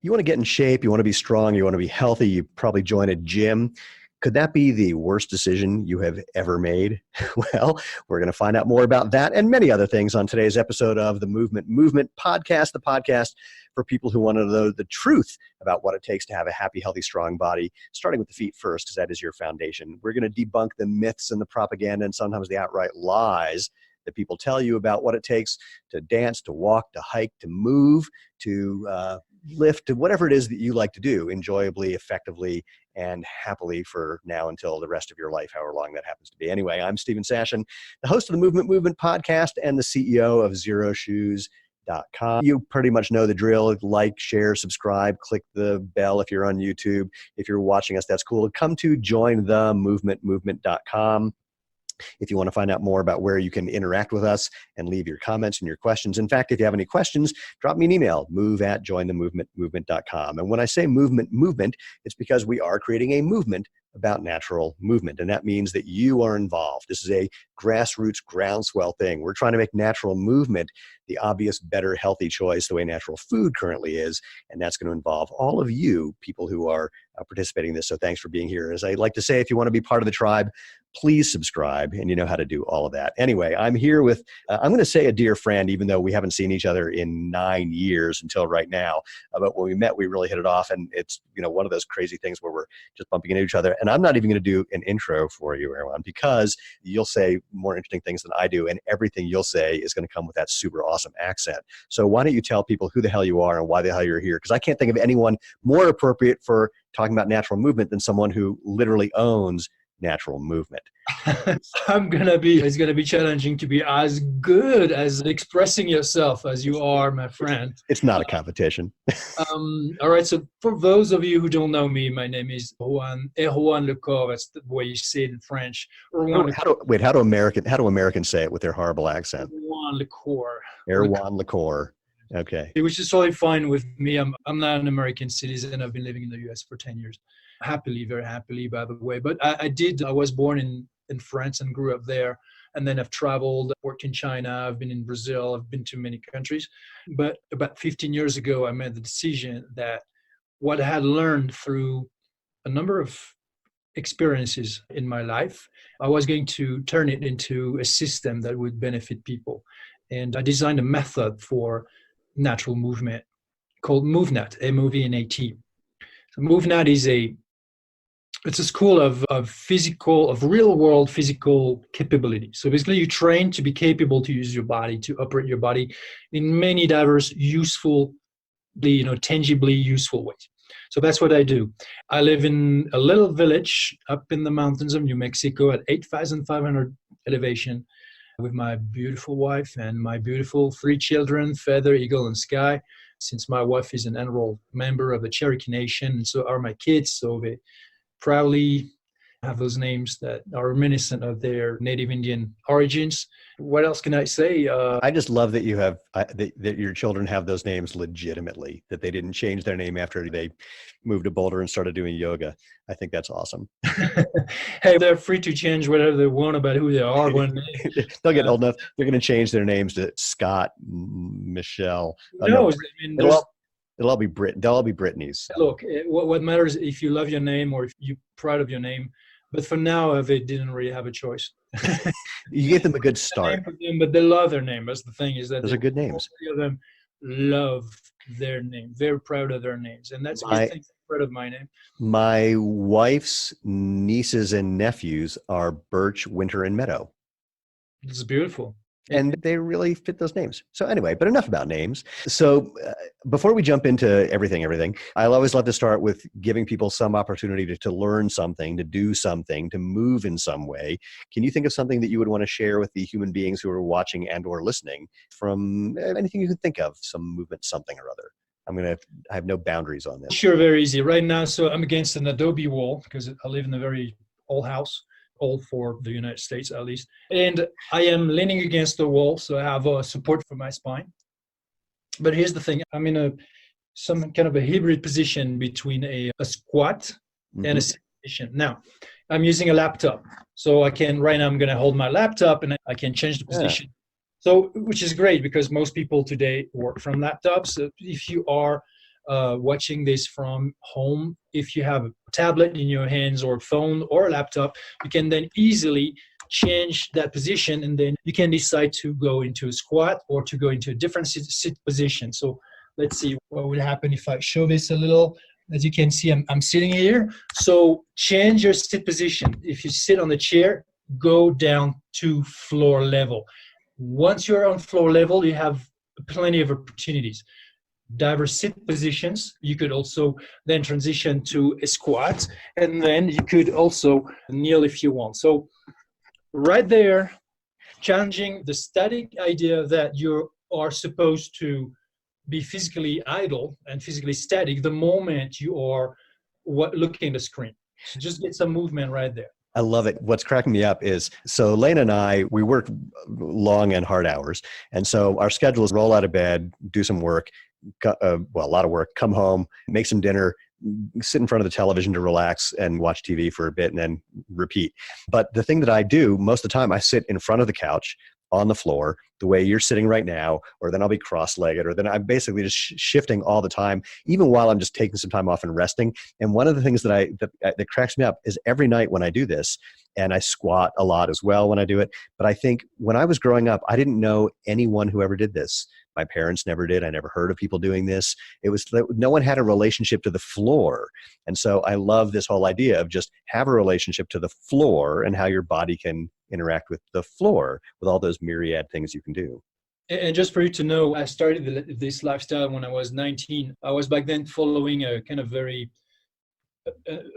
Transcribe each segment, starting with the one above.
You want to get in shape, you want to be strong, you want to be healthy, you probably join a gym. Could that be the worst decision you have ever made? Well, we're going to find out more about that and many other things on today's episode of the Movement Podcast, the podcast for people who want to know the truth about what it takes to have a happy, healthy, strong body, starting with the feet first, because that is your foundation. We're going to debunk the myths and the propaganda and sometimes the outright lies that people tell you about what it takes to dance, to walk, to hike, to move, to lift, to whatever it is that you like to do enjoyably, effectively, and happily for now until the rest of your life, however long that happens to be. Anyway, I'm Stephen Sashin, the host of the Movement Podcast and the CEO of ZeroShoes.com. You pretty much know the drill. Like, share, subscribe, click the bell if you're on YouTube. If you're watching us, that's cool. Come to jointhemovement.com. If you want to find out more about where you can interact with us and leave your comments and your questions. In fact, if you have any questions, drop me an email, move@jointhemovement.com. And when I say movement, it's because we are creating a movement about natural movement. And that means that you are involved. This is a grassroots groundswell thing. We're trying to make natural movement the obvious, better, healthy choice, the way natural food currently is. And that's going to involve all of you people who are participating in this. So thanks for being here. As I like to say, if you want to be part of the tribe, please subscribe, and you know how to do all of that. Anyway, I'm here with, I'm going to say a dear friend, even though we haven't seen each other in 9 years until right now. But when we met, we really hit it off, and it's, one of those crazy things where we're just bumping into each other. And I'm not even going to do an intro for you, Erwan, because you'll say more interesting things than I do, and everything you'll say is going to come with that super awesome accent. So why don't you tell people who the hell you are and why the hell you're here? Because I can't think of anyone more appropriate for talking about natural movement than someone who literally owns natural movement. It's gonna be challenging to be as good as expressing yourself as you are, my friend. It's not a competition. All right, so for those of you who don't know me, my name is Erwan Le Corre. That's the way you say it in French. How do Americans say it with their horrible accent? Erwan Le Corre. Erwan Le Corre. Okay. Which is totally fine with me. I'm not an American citizen. I've been living in the US for 10 years. Happily, very happily, by the way. But I was born in France and grew up there. And then I've traveled, worked in China. I've been in Brazil. I've been to many countries. But about 15 years ago, I made the decision that what I had learned through a number of experiences in my life, I was going to turn it into a system that would benefit people. And I designed a method for natural movement called MovNat, MovNat. So MovNat is it's a school of real world physical capability. So basically you train to be capable to use your body, to operate your body in many diverse, useful, tangibly useful ways. So that's what I do. I live in a little village up in the mountains of New Mexico at 8,500 elevation with my beautiful wife and my beautiful 3 children, Feather, Eagle, and Sky. Since my wife is an enrolled member of the Cherokee Nation, and so are my kids, so they proudly have those names that are reminiscent of their native Indian origins. What else can I say? I just love that you have that your children have those names legitimately, that they didn't change their name after they moved to Boulder and started doing yoga. I think that's awesome. Hey, they're free to change whatever they want about who they are when they'll get old enough. They're going to change their names to Scott, Michelle. No, it'll all be Brit. They'll all be Brittany's. Look, what matters is if you love your name or if you're proud of your name. But for now, they didn't really have a choice. You gave them a good start. But they love their name. That's the thing, is that those are good names. All of them love their name. They're proud of their names. And that's a good thing. I'm proud of my name. My wife's nieces and nephews are Birch, Winter, and Meadow. It's beautiful. And they really fit those names. So anyway, but enough about names. So before we jump into everything, I always love to start with giving people some opportunity to learn something, to do something, to move in some way. Can you think of something that you would want to share with the human beings who are watching and or listening from anything you can think of, some movement, something or other? I have no boundaries on this. Sure, very easy. Right now, so I'm against an adobe wall because I live in a very old house. Old for the United States at least. And I am leaning against the wall, so I have support for my spine. But here's the thing, I'm in some kind of a hybrid position between a squat and a sit position. Now, I'm using a laptop. So right now I'm gonna hold my laptop and I can change the position. So, which is great because most people today work from laptops. So if you are watching this from home. If you have a tablet in your hands or a phone or a laptop, you can then easily change that position, and then you can decide to go into a squat or to go into a different sit position. So let's see what will happen if I show this a little. As you can see, I'm sitting here. So change your sit position. If you sit on the chair, go down to floor level. Once you're on floor level, you have plenty of opportunities. Diverse sit positions. You could also then transition to a squat, and then you could also kneel if you want. So right there, challenging the static idea that you are supposed to be physically idle and physically static the moment you are looking at the screen. So just get some movement right there. I love it. What's cracking me up is, so Lane and I, we work long and hard hours. And so our schedule is roll out of bed, do some work, a lot of work, come home, make some dinner, sit in front of the television to relax and watch TV for a bit, and then repeat. But the thing that I do most of the time, I sit in front of the couch on the floor, the way you're sitting right now, or then I'll be cross-legged, or then I'm basically just shifting all the time, even while I'm just taking some time off and resting. And one of the things that cracks me up is every night when I do this, and I squat a lot as well when I do it. But I think when I was growing up, I didn't know anyone who ever did this. My parents never did. I never heard of people doing this. It was, no one had a relationship to the floor. And so I love this whole idea of just have a relationship to the floor and how your body can interact with the floor with all those myriad things you can do. And just for you to know, I started this lifestyle when I was 19. I was back then following a kind of very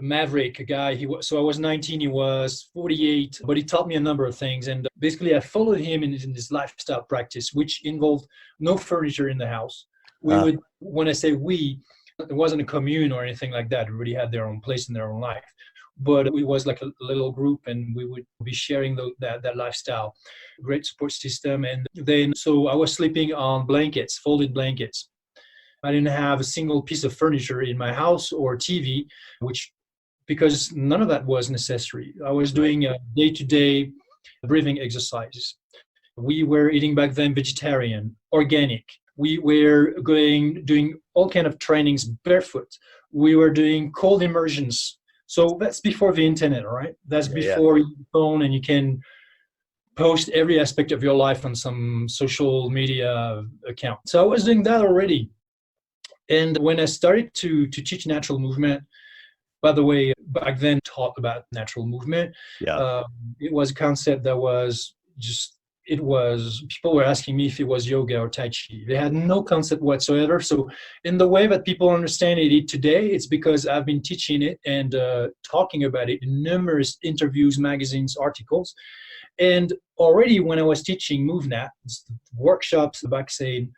maverick guy. So I was 19, he was 48, but he taught me a number of things. And basically I followed him in this lifestyle practice, which involved no furniture in the house. When I say we, it wasn't a commune or anything like that. Everybody had their own place in their own life. But it was like a little group, and we would be sharing that lifestyle. Great support system. And then, so I was sleeping on blankets, folded blankets. I didn't have a single piece of furniture in my house or TV, because none of that was necessary. I was doing day-to-day breathing exercises. We were eating back then vegetarian, organic. We were doing all kind of trainings barefoot. We were doing cold immersions. So that's before the internet, right? That's before your phone, and you can post every aspect of your life on some social media account. So I was doing that already. And when I started to teach natural movement, by the way, back then taught about natural movement, it was a concept that was people were asking me if it was yoga or Tai Chi. They had no concept whatsoever. So in the way that people understand it today, it's because I've been teaching it and talking about it in numerous interviews, magazines, articles. And already when I was teaching MovNat, workshops back, say,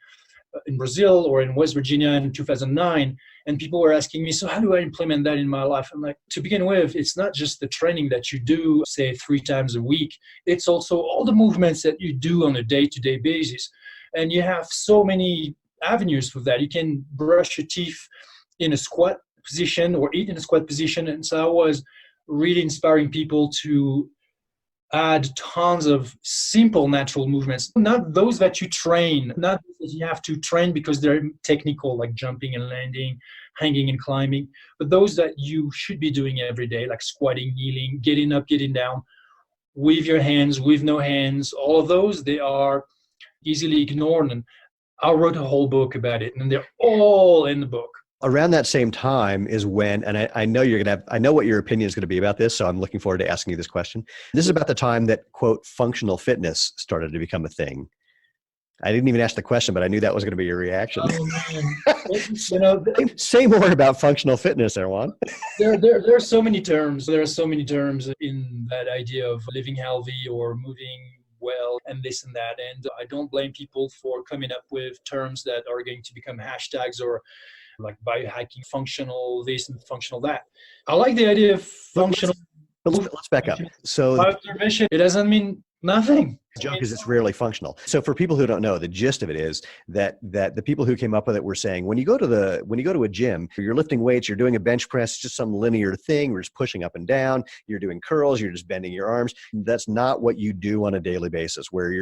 in Brazil or in West Virginia in 2009, and people were asking me, so how do I implement that in my life? I'm like, to begin with, it's not just the training that you do, say, 3 times a week. It's also all the movements that you do on a day-to-day basis. And you have so many avenues for that. You can brush your teeth in a squat position or eat in a squat position. And so I was really inspiring people to add tons of simple natural movements, not those that you train, not that you have to train because they're technical, like jumping and landing, hanging and climbing, but those that you should be doing every day, like squatting, kneeling, getting up, getting down, with your hands, with no hands. All of those, they are easily ignored. And I wrote a whole book about it, and they're all in the book. Around that same time is when, and I know I know what your opinion is going to be about this, so I'm looking forward to asking you this question. This is about the time that, quote, functional fitness started to become a thing. I didn't even ask the question, but I knew that was going to be your reaction. Oh, man. Say more about functional fitness, Erwan. There are so many terms. There are so many terms in that idea of living healthy or moving well and this and that. And I don't blame people for coming up with terms that are going to become hashtags or like biohacking, functional this and functional that. I like the idea of functional. Let's back up. So Biointervention, it doesn't mean Nothing. The joke is it's rarely functional. So for people who don't know, the gist of it is that the people who came up with it were saying when you go to a gym, you're lifting weights, you're doing a bench press, just some linear thing, you're just pushing up and down, you're doing curls, you're just bending your arms. That's not what you do on a daily basis. Where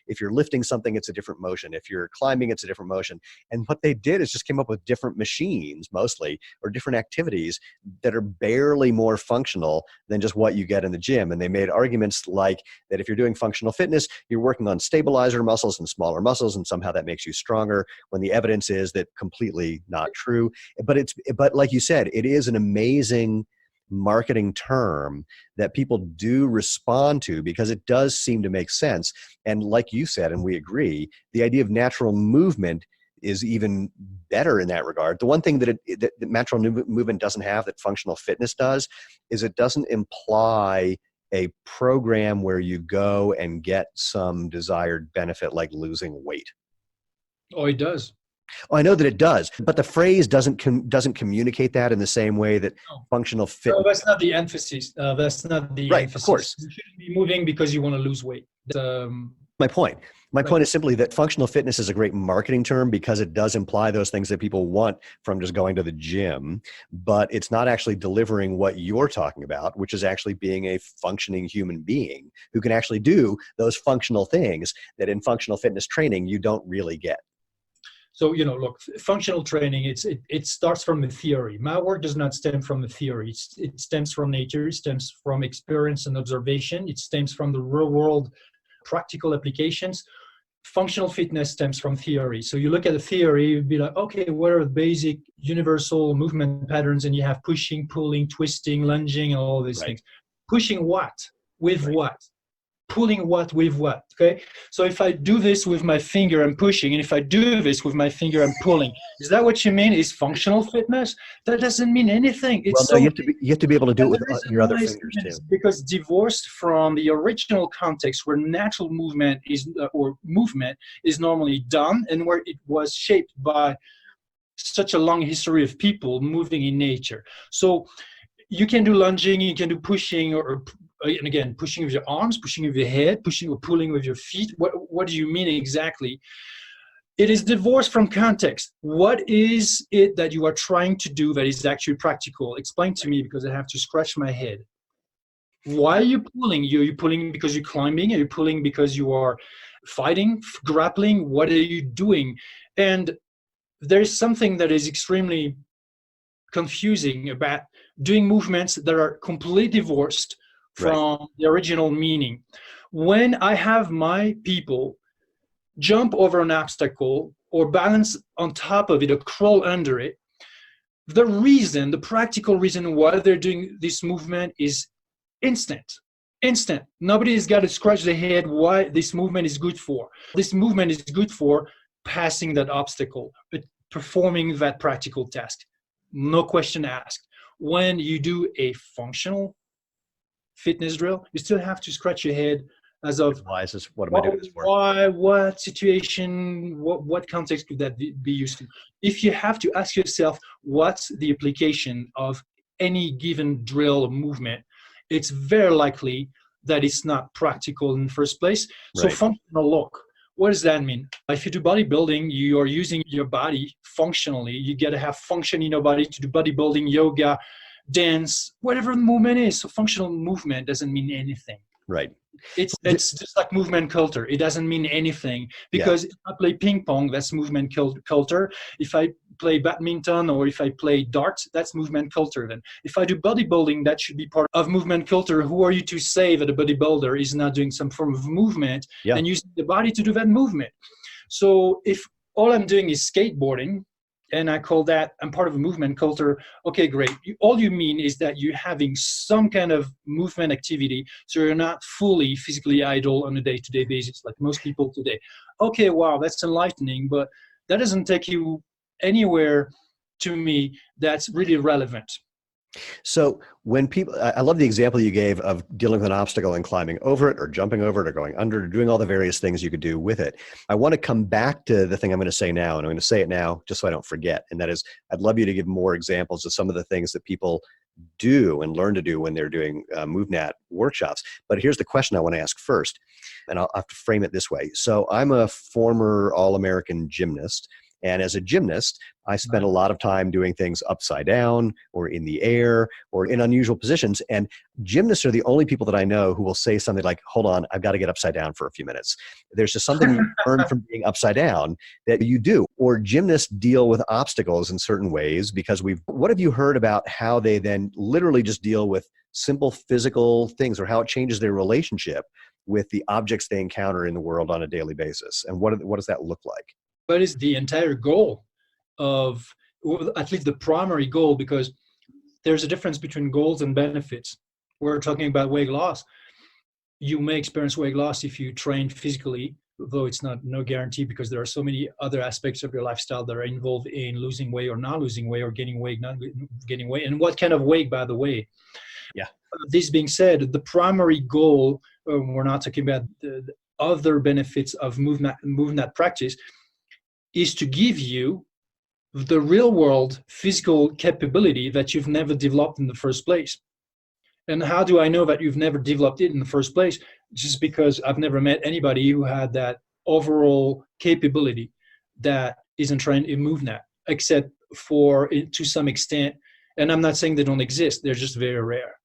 if you're lifting something, it's a different motion. If you're climbing, it's a different motion. And what they did is just came up with different machines, mostly, or different activities that are barely more functional than just what you get in the gym. And they made arguments like that if you're doing functional fitness, you're working on stabilizer muscles and smaller muscles, and somehow that makes you stronger, when the evidence is that completely not true. But like you said, it is an amazing marketing term that people do respond to because it does seem to make sense. And like you said, and we agree, the idea of natural movement is even better in that regard. The one thing that natural movement doesn't have that functional fitness does is it doesn't imply a program where you go and get some desired benefit like losing weight. Oh, it does. Oh, I know that it does, but the phrase doesn't communicate that in the same way that functional fitness. No, that's not the emphasis. That's not the right, emphasis. Of course. You shouldn't be moving because you want to lose weight. My point. My point is simply that functional fitness is a great marketing term because it does imply those things that people want from just going to the gym, but it's not actually delivering what you're talking about, which is actually being a functioning human being who can actually do those functional things that in functional fitness training you don't really get. So, look, functional training, it starts from the theory. My work does not stem from the theory. It stems from nature, it stems from experience and observation, it stems from the real world practical applications. Functional fitness stems from theory. So you look at the theory, you'd be like, okay, what are the basic universal movement patterns? And you have pushing, pulling, twisting, lunging, and all these things. Pushing what? With what? Pulling what with what? Okay. So if I do this with my finger, I'm pushing, and if I do this with my finger, I'm pulling. Is that what you mean? Is functional fitness? That doesn't mean anything. It's you have to be able to do it with your other fingers too. Because divorced from the original context where natural movement is normally done, and where it was shaped by such a long history of people moving in nature. So you can do lunging, you can do pushing, and again, pushing with your arms, pushing with your head, pushing or pulling with your feet. What do you mean exactly? It is divorced from context. What is it that you are trying to do that is actually practical? Explain to me, because I have to scratch my head. Why are you pulling? Are you pulling because you're climbing? Are you pulling because you are fighting, grappling? What are you doing? And there's something that is extremely confusing about doing movements that are completely divorced from the original meaning. When I have my people jump over an obstacle or balance on top of it or crawl under it, the practical reason why they're doing this movement is instant. Nobody's got to scratch their head why this movement is good for. This movement is good for passing that obstacle, but performing that practical task. No question asked. When you do a functional fitness drill, you still have to scratch your head as of what am I doing this for? Why, what situation, what context could that be used to? If you have to ask yourself what's the application of any given drill or movement, it's very likely that it's not practical in the first place. So functional look, what does that mean? If you do bodybuilding, you are using your body functionally. You got to have function in your body to do bodybuilding, yoga, dance, whatever the movement is. So functional movement doesn't mean anything. Right. It's just like movement culture. It doesn't mean anything because if I play ping pong, that's movement culture. If I play badminton or if I play darts, that's movement culture. Then if I do bodybuilding, that should be part of movement culture. Who are you to say that a bodybuilder is not doing some form of movement and using the body to do that movement? So if all I'm doing is skateboarding, and I call that I'm part of a movement culture. Okay, great. All you mean is that you're having some kind of movement activity, so you're not fully physically idle on a day-to-day basis like most people today. Okay, wow, that's enlightening, but that doesn't take you anywhere to me that's really relevant. So when people, I love the example you gave of dealing with an obstacle and climbing over it or jumping over it or going under, or doing all the various things you could do with it. I want to come back to the thing I'm going to say now, and I'm going to say it now just so I don't forget. And that is, I'd love you to give more examples of some of the things that people do and learn to do when they're doing MovNat workshops. But here's the question I want to ask first, and I'll have to frame it this way. So I'm a former All-American gymnast. And as a gymnast, I spent a lot of time doing things upside down or in the air or in unusual positions. And gymnasts are the only people that I know who will say something like, hold on, I've got to get upside down for a few minutes. There's just something you learn from being upside down that you do. Or gymnasts deal with obstacles in certain ways because what have you heard about how they then literally just deal with simple physical things, or how it changes their relationship with the objects they encounter in the world on a daily basis? And what does that look like? But it's the entire goal of, or at least the primary goal, because there's a difference between goals and benefits. We're talking about weight loss. You may experience weight loss if you train physically, though it's no guarantee, because there are so many other aspects of your lifestyle that are involved in losing weight or not losing weight, or gaining weight, not gaining weight, and what kind of weight, by the way. Yeah. This being said, the primary goal, we're not talking about the other benefits of MovNat practice, is to give you the real world physical capability that you've never developed in the first place. And how do I know that you've never developed it in the first place? Just because I've never met anybody who had that overall capability that isn't trained in MovNat, except to some extent. And I'm not saying they don't exist, they're just very rare.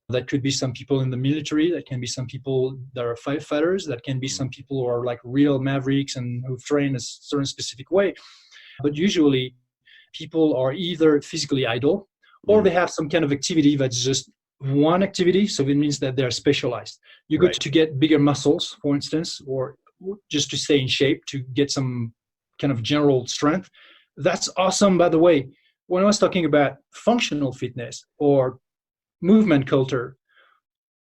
That could be some people in the military, that can be some people that are firefighters, that can be some people who are like real mavericks and who've trained a certain specific way. But usually people are either physically idle or they have some kind of activity that's just one activity. So it means that they're specialized. You go to get bigger muscles, for instance, or just to stay in shape, to get some kind of general strength. That's awesome, by the way. When I was talking about functional fitness or movement culture,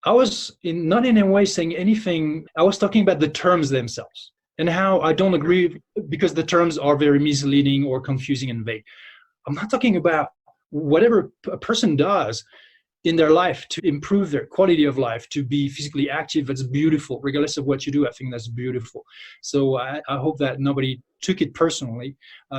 I was not in a way saying anything. I was talking about the terms themselves and how I don't agree, because the terms are very misleading or confusing and vague. I'm not talking about whatever a person does in their life to improve their quality of life, to be physically active. That's beautiful. Regardless of what you do, I think that's beautiful. So I hope that nobody took it personally,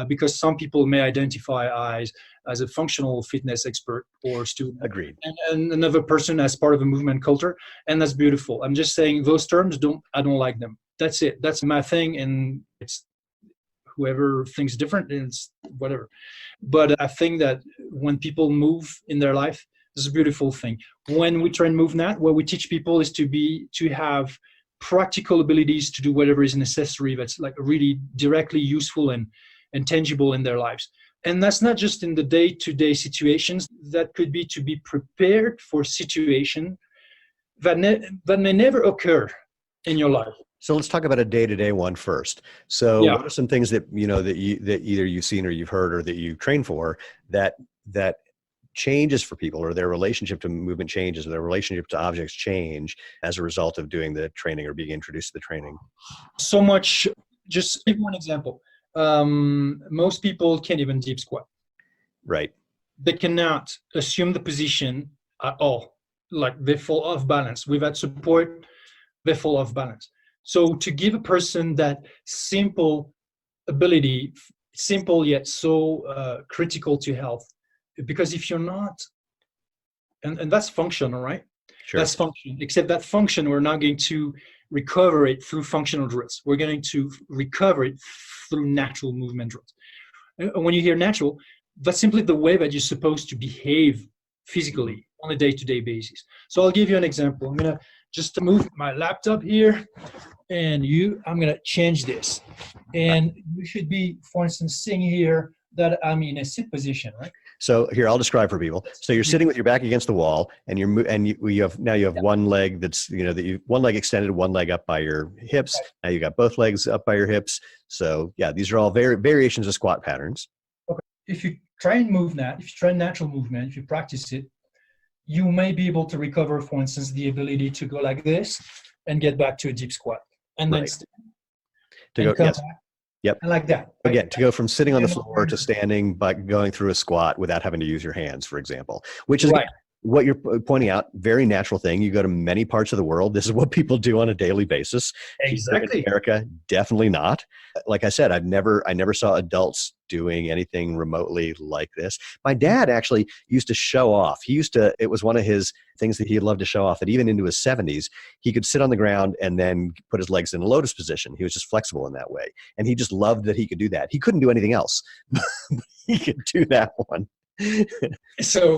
because some people may identify as a functional fitness expert or student. Agreed. And another person as part of a movement culture, and that's beautiful. I'm just saying those terms I don't like them. That's it. That's my thing, and it's whoever thinks different, it's whatever. But I think that when people move in their life, this is a beautiful thing. When we train MovNat, what we teach people is to have practical abilities to do whatever is necessary, that's like really directly useful and tangible in their lives. And that's not just in the day-to-day situations. That could be to be prepared for situation that may never occur in your life. So let's talk about a day-to-day one first. So what are some things that that either you've seen or you've heard or that you train for that changes for people, or their relationship to movement changes, or their relationship to objects change as a result of doing the training or being introduced to the training? So much. Just give one example. Most people can't even deep squat. Right. They cannot assume the position at all. Like they fall off balance. Without support, they fall off balance. So to give a person that simple ability, simple yet so critical to health, because if you're not, and that's function, all right? Sure. That's function, except that function, we're not going to recover it through functional drills. We're going to recover it through natural movement drills. And when you hear natural, that's simply the way that you're supposed to behave physically on a day-to-day basis. So I'll give you an example. I'm going to just move my laptop here, and I'm going to change this. And you should be, for instance, seeing here that I'm in a sit position, right? So here, I'll describe for people. So you're sitting with your back against the wall, and you have one leg that's one leg extended, one leg up by your hips. Now you got both legs up by your hips. So yeah, these are all variations of squat patterns. Okay. If you train MovNat, if you train natural movement, if you practice it, you may be able to recover, for instance, the ability to go like this and get back to a deep squat, and then Right. come back Yep. I like that. Again, to go from sitting on the General floor to practice. standing by going through a squat without having to use your hands, for example, which is Right. what you're pointing out, very natural thing. You go to many parts of the world. This is what people do on a daily basis. Here in Exactly. America, definitely not. Like I said, I never saw adults doing anything remotely like this. My dad actually used to show off. It was one of his things that he loved to show off, that even into his 70s, he could sit on the ground and then put his legs in a lotus position. He was just flexible in that way. And he just loved that he could do that. He couldn't do anything else. He could do that one. So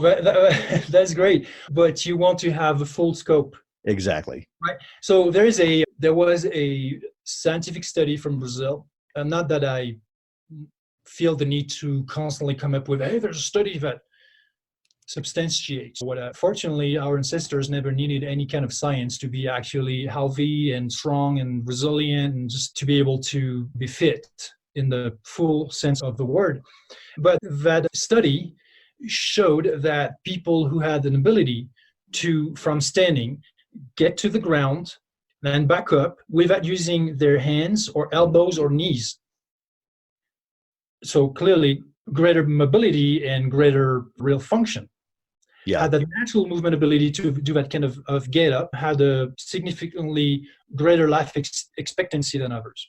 that's great, but you want to have a full scope, Exactly. right? So there was a scientific study from Brazil, and not that I feel the need to constantly come up with, hey, there's a study that substantiates what. Fortunately, our ancestors never needed any kind of science to be actually healthy and strong and resilient, and just to be able to be fit in the full sense of the word. But that study showed that people who had an ability to, from standing, get to the ground and back up without using their hands or elbows or knees. So clearly, greater mobility and greater real function. Yeah. Had the natural movement ability to do that kind of get up, had a significantly greater life expectancy than others.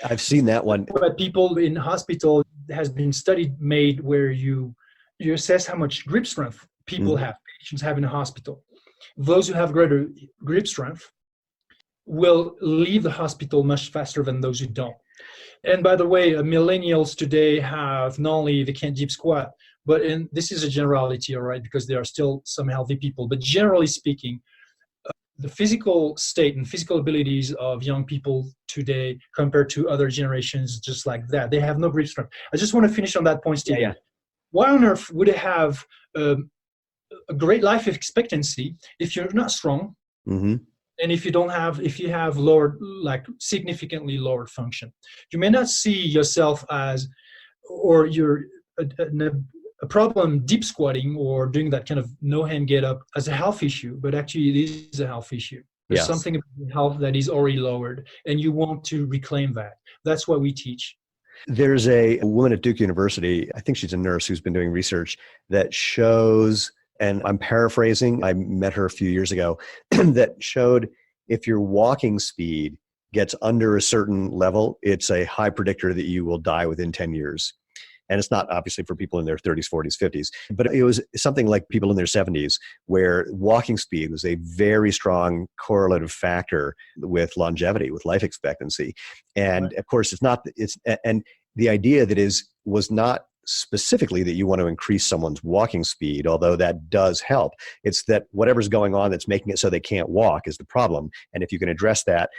I've seen that one. But people in hospital, has been studied made where you assess how much grip strength people have, patients have in a hospital. Those who have greater grip strength will leave the hospital much faster than those who don't. And by the way, millennials today have not only they can't deep squat, but this is a generality, all right, because there are still some healthy people. But generally speaking, the physical state and physical abilities of young people today compared to other generations, just like that, they have no grip strength. I just want to finish on that point, Steve. Yeah. Why on earth would it have a great life expectancy if you're not strong, and if you have lower, like significantly lower function? You may not see yourself as, or you're a problem deep squatting or doing that kind of no hand get up as a health issue, but actually it is a health issue. There's something about health that is already lowered, and you want to reclaim that. That's what we teach. There's a woman at Duke University, I think she's a nurse, who's been doing research that shows, and I'm paraphrasing, I met her a few years ago, that showed if your walking speed gets under a certain level, it's a high predictor that you will die within 10 years. And it's not obviously for people in their 30s, 40s, 50s, but it was something like people in their 70s, where walking speed was a very strong correlative factor with longevity, with life expectancy. And of course, and the idea that was not specifically that you want to increase someone's walking speed, although that does help. It's that whatever's going on that's making it so they can't walk is the problem. And if you can address that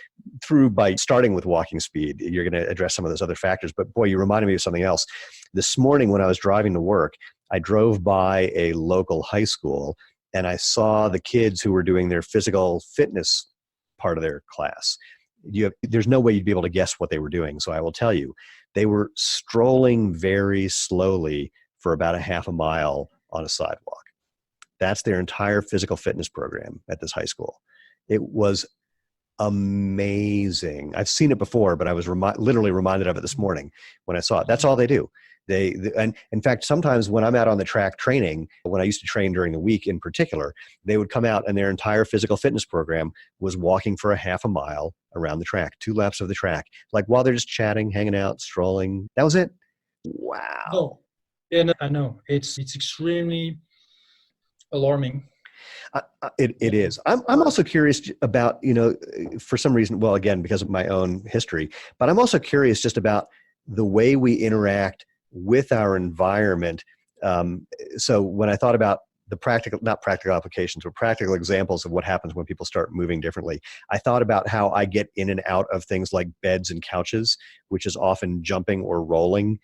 by starting with walking speed, you're going to address some of those other factors. But boy, you reminded me of something else. This morning when I was driving to work, I drove by a local high school and I saw the kids who were doing their physical fitness part of their class. There's no way you'd be able to guess what they were doing. So I will tell you, they were strolling very slowly for about a half a mile on a sidewalk. That's their entire physical fitness program at this high school. It was amazing. I've seen it before, but I was literally reminded of it this morning when I saw it. That's all they do. And in fact, sometimes when I'm out on the track training, when I used to train during the week in particular, they would come out and their entire physical fitness program was walking for a half a mile around the track, 2 laps of the track, like while they're just chatting, hanging out, strolling. That was it. Wow. Oh, and I know it's extremely alarming. It is. I'm also curious about, for some reason, well, again, because of my own history, but I'm also curious just about the way we interact with our environment. So when I thought about the not practical applications, but practical examples of what happens when people start moving differently, I thought about how I get in and out of things like beds and couches, which is often jumping or rolling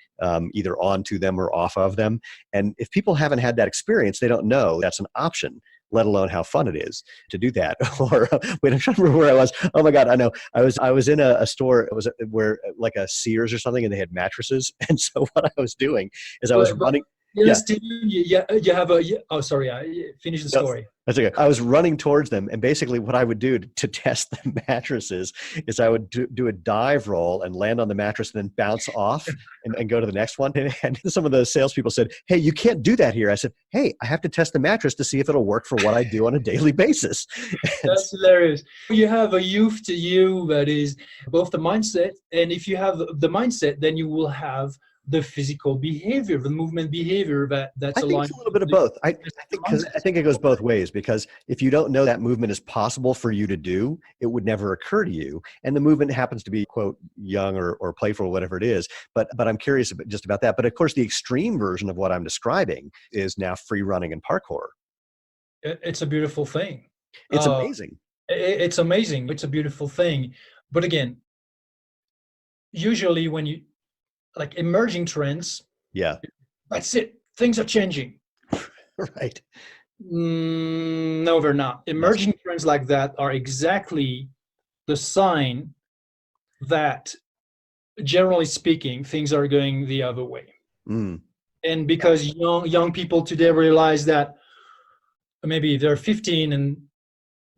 either onto them or off of them. And if people haven't had that experience, they don't know that's an option, let alone how fun it is to do that. Or wait, I'm trying to remember where I was. Oh my God, I know. I was in a store. It was where like a Sears or something, and they had mattresses. And so what I was doing is I was running. Yeah. Steven, you have a, oh, sorry, I finished the No, story. that's okay. I was running towards them, and basically what I would do to test the mattresses is I would do a dive roll and land on the mattress and then bounce off and go to the next one. And some of the salespeople said, "Hey, you can't do that here." I said, "Hey, I have to test the mattress to see if it'll work for what I do on a daily basis." That's hilarious. You have a youth to you that is both the mindset, and if you have the mindset, then you will have the physical behavior, the movement behavior that's I think aligned. it's a little bit of both. I think it goes both ways, because if you don't know that movement is possible for you to do, it would never occur to you. And the movement happens to be, quote, young or playful, whatever it is. But I'm curious just about that. But of course, the extreme version of what I'm describing is now free running and parkour. It's a beautiful thing. It's amazing. It's amazing. It's a beautiful thing. But again, usually when you like emerging trends, Yeah. that's it. Things are changing. Right. No, they're not. Emerging trends like that are exactly the sign that, generally speaking, things are going the other way. Mm. And because young people today realize that maybe they're 15 and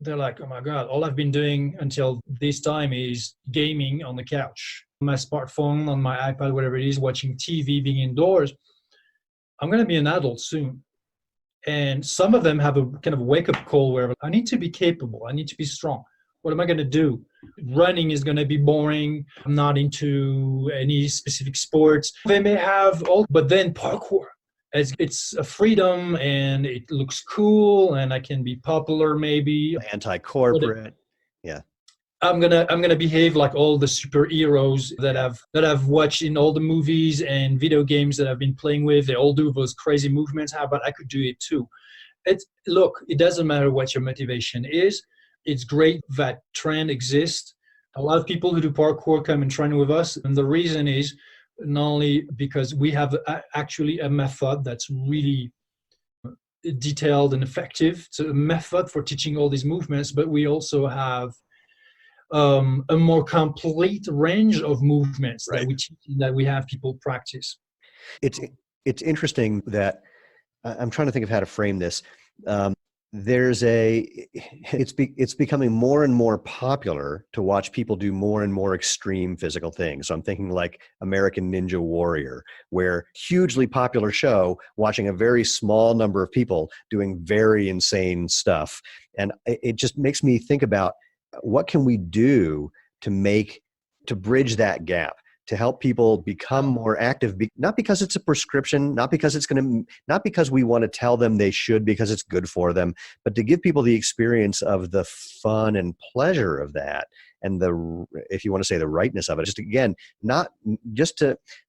they're like, oh my God, all I've been doing until this time is gaming on the couch, on my smartphone, on my iPad, whatever it is, watching TV, being indoors. I'm going to be an adult soon. And some of them have a kind of wake-up call where I need to be capable. I need to be strong. What am I going to do? Running is going to be boring. I'm not into any specific sports. They may have all, but then parkour. It's a freedom and it looks cool and I can be popular maybe. Anti-corporate. Yeah. I'm gonna behave like all the superheroes that I've watched in all the movies and video games that I've been playing with. They all do those crazy movements. How about I could do it too? Look, it doesn't matter what your motivation is. It's great that trend exists. A lot of people who do parkour come and train with us, and the reason is not only because we have actually a method that's really detailed and effective. It's a method for teaching all these movements, but we also have a more complete range of movements that we teach, that we have people practice. It's interesting that I'm trying to think of how to frame this. It's becoming more and more popular to watch people do more and more extreme physical things. So I'm thinking like American Ninja Warrior, where hugely popular show, watching a very small number of people doing very insane stuff. And it just makes me think about what can we do to bridge that gap, to help people become more active, not because it's a prescription, not because we want to tell them they should because it's good for them, but to give people the experience of the fun and pleasure of that, and if you want to say the rightness of it,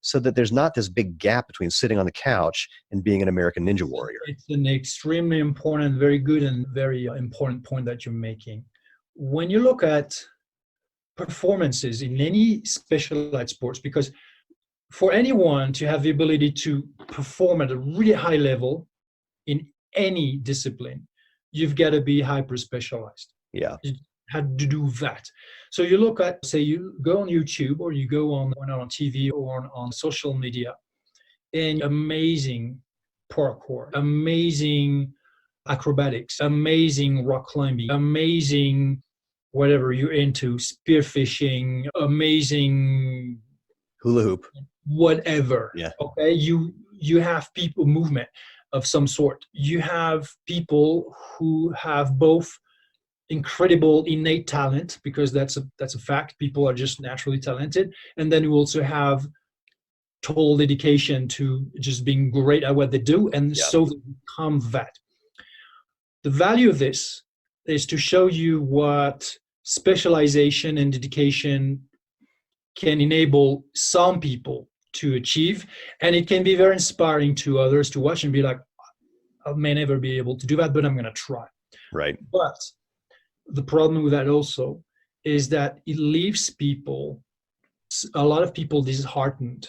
so that there's not this big gap between sitting on the couch and being an American Ninja Warrior. It's an extremely important, very good and very important point that you're making. When you look at performances in any specialized sports, because for anyone to have the ability to perform at a really high level in any discipline, you've got to be hyper specialized. Yeah. You had to do that. So you look at, say, you go on YouTube or you go on TV or on social media, and amazing parkour, amazing acrobatics, amazing rock climbing, amazing whatever you're into, spearfishing, amazing hula hoop, whatever. Yeah. Okay. You have people movement of some sort. You have people who have both incredible innate talent, because that's a fact. People are just naturally talented. And then you also have total dedication to just being great at what they do. And so they become that. The value of this is to show you what specialization and dedication can enable some people to achieve. And it can be very inspiring to others to watch and be like, I may never be able to do that, but I'm going to try. Right. But the problem with that also is that it leaves a lot of people disheartened,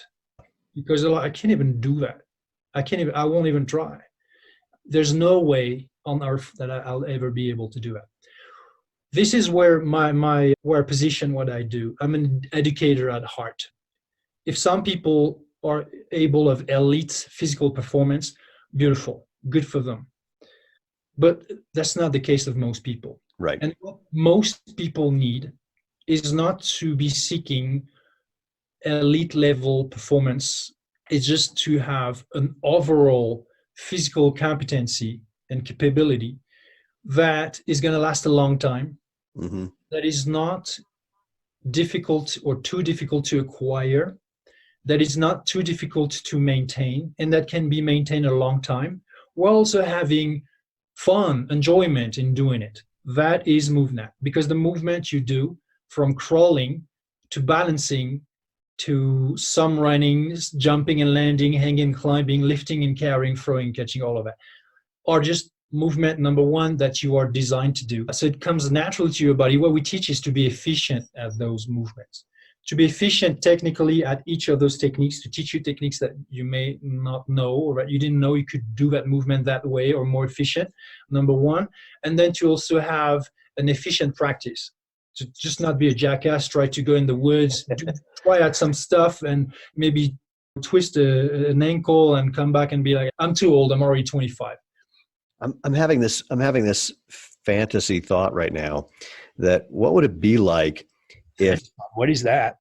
because they're like, I can't even do that. I won't even try. There's no way on earth that I'll ever be able to do it. This is where where I position what I do. I'm an educator at heart. If some people are able of elite physical performance, beautiful, good for them. But that's not the case of most people. Right. And what most people need is not to be seeking elite level performance. It's just to have an overall physical competency and capability that is going to last a long time, Mm-hmm. that is not difficult or too difficult to acquire, that is not too difficult to maintain, and that can be maintained a long time, while also having fun, enjoyment in doing it. That is MovNat, because the movement you do, from crawling to balancing to some runnings, jumping and landing, hanging, climbing, lifting and carrying, throwing, catching, all of that, are just movement number one that you are designed to do. So it comes naturally to your body. What we teach is to be efficient at those movements, to be efficient technically at each of those techniques, to teach you techniques that you may not know, or that you didn't know you could do that movement that way or more efficient, number one. And then to also have an efficient practice, to just not be a jackass, try to go in the woods, try out some stuff and maybe twist an ankle and come back and be like, I'm too old, I'm already 25. I'm having this fantasy thought right now that what would it be like if, what is that?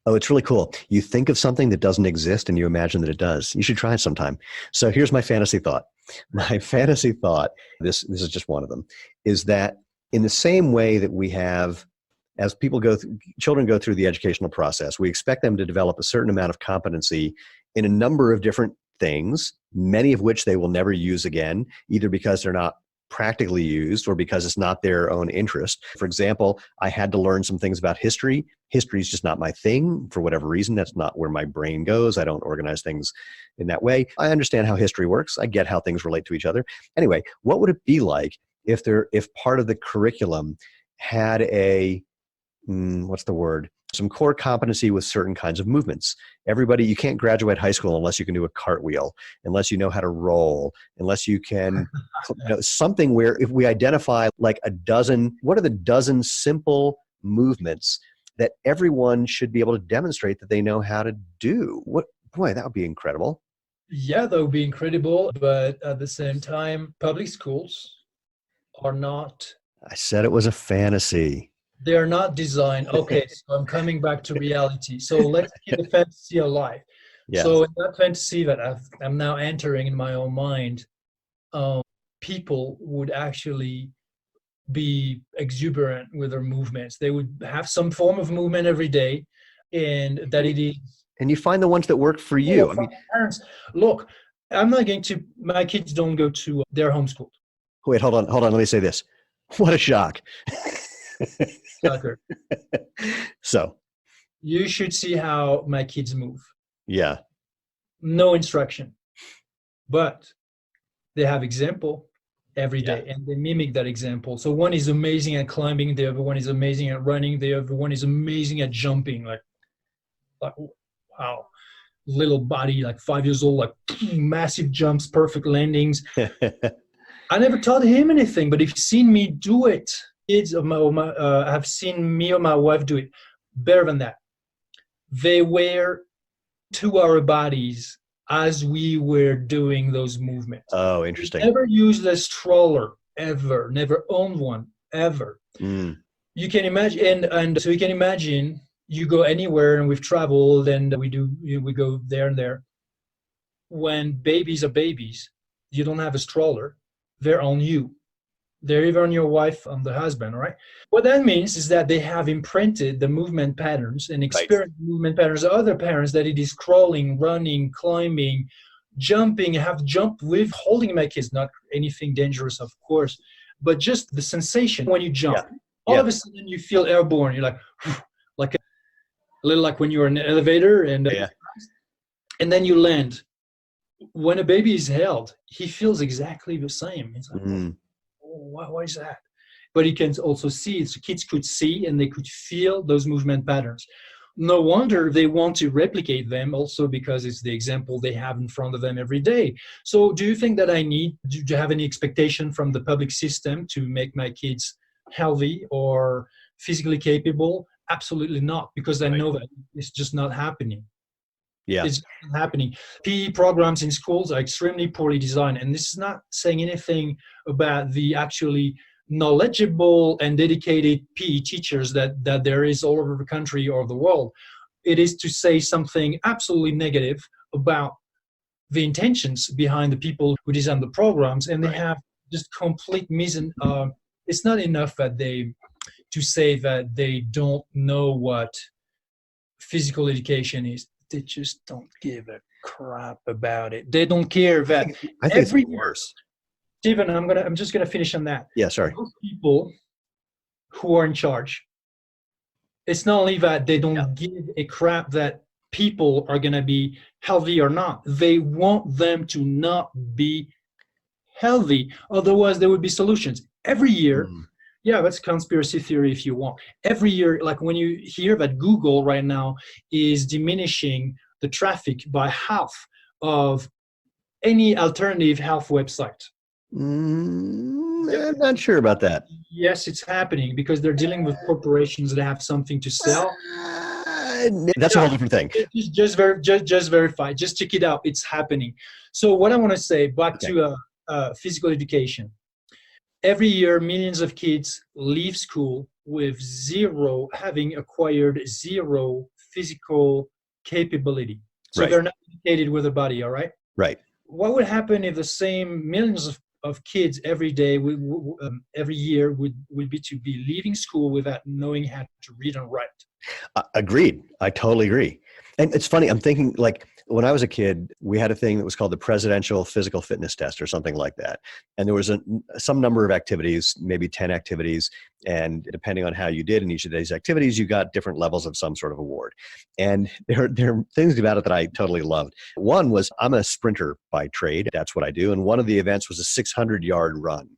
oh, it's really cool. You think of something that doesn't exist and you imagine that it does. You should try it sometime. So here's my fantasy thought. My fantasy thought, this is just one of them, is that in the same way that we have, as children go through the educational process, we expect them to develop a certain amount of competency in a number of different things, many of which they will never use again, either because they're not practically used or because it's not their own interest. For example, I had to learn some things about history. History is just not my thing for whatever reason. That's not where my brain goes. I don't organize things in that way. I understand how history works. I get how things relate to each other. Anyway, what would it be like if part of the curriculum had some core competency with certain kinds of movements? Everybody, you can't graduate high school unless you can do a cartwheel, unless you know how to roll, unless you can, something where if we identify like what are the dozen simple movements that everyone should be able to demonstrate that they know how to do? Boy, that would be incredible. Yeah, that would be incredible. But at the same time, public schools are not. I said it was a fantasy. They're not designed. Okay, so I'm coming back to reality. So let's keep the fantasy alive. Yeah. So in that fantasy that I'm now entering in my own mind, people would actually be exuberant with their movements. They would have some form of movement every day, and that it is. And you find the ones that work for you. I mean, parents, look, I'm not going to. My kids don't go to. They're homeschooled. Wait, hold on. Let me say this. What a shock. Sucker. So you should see how my kids move. Yeah. No instruction, but they have example every day, and they mimic that example. So one is amazing at climbing, the other one is amazing at running, the other one is amazing at jumping. Like wow, little body, like 5 years old, like massive jumps, perfect landings. I never taught him anything, but he's seen me do it. Kids have seen me or my wife do it better than that. They were to our bodies as we were doing those movements. Oh, interesting. We never used a stroller ever, never owned one ever. Mm. You can imagine, and so you can imagine you go anywhere, and we've traveled and we go there and there. When babies are babies, you don't have a stroller, they're on you. They're either on your wife, on the husband, right? What that means is that they have imprinted the movement patterns and experienced movement patterns of other parents, that it is crawling, running, climbing, jumping. I have jumped with holding my kids, not anything dangerous, of course, but just the sensation when you jump. Yeah. All of a sudden you feel airborne. You're like, like a little like when you're in an elevator and then you land. When a baby is held, he feels exactly the same. He's like, why is that? But he can also see, so kids could see and they could feel those movement patterns. No wonder they want to replicate them, also because it's the example they have in front of them every day. So do you think that do you have any expectation from the public system to make my kids healthy or physically capable? Absolutely not, because I know that it's just not happening. Yeah. It's not happening. PE programs in schools are extremely poorly designed. And this is not saying anything about the actually knowledgeable and dedicated PE teachers that there is all over the country or the world. It is to say something absolutely negative about the intentions behind the people who design the programs, and they have just complete it's not enough that to say that they don't know what physical education is. They just don't give a crap about it. They don't care that I think every it's worse. Stephen, I'm just gonna finish on that. Yeah, sorry. Those people who are in charge, it's not only that they don't give a crap that people are going to be healthy or not. They want them to not be healthy. Otherwise, there would be solutions. Every year, yeah, that's conspiracy theory if you want. Every year, like when you hear that Google right now is diminishing the traffic by half of any alternative health website. I'm not sure about that. Yes, it's happening because they're dealing with corporations that have something to sell. That's a whole different thing. Just verify. Just check it out. It's happening. So what I want to say, back to physical education. Every year, millions of kids leave school with having acquired zero physical capability. So they're not educated with the body, all right? Right. What would happen if the same millions of kids every day, every year would be to be leaving school without knowing how to read and write? Agreed. I totally agree. And it's funny, I'm thinking like when I was a kid, we had a thing that was called the Presidential Physical Fitness Test or something like that. And there was some number of activities, maybe 10 activities. And depending on how you did in each of these activities, you got different levels of some sort of award. And there are things about it that I totally loved. One was I'm a sprinter by trade. That's what I do. And one of the events was a 600-yard run.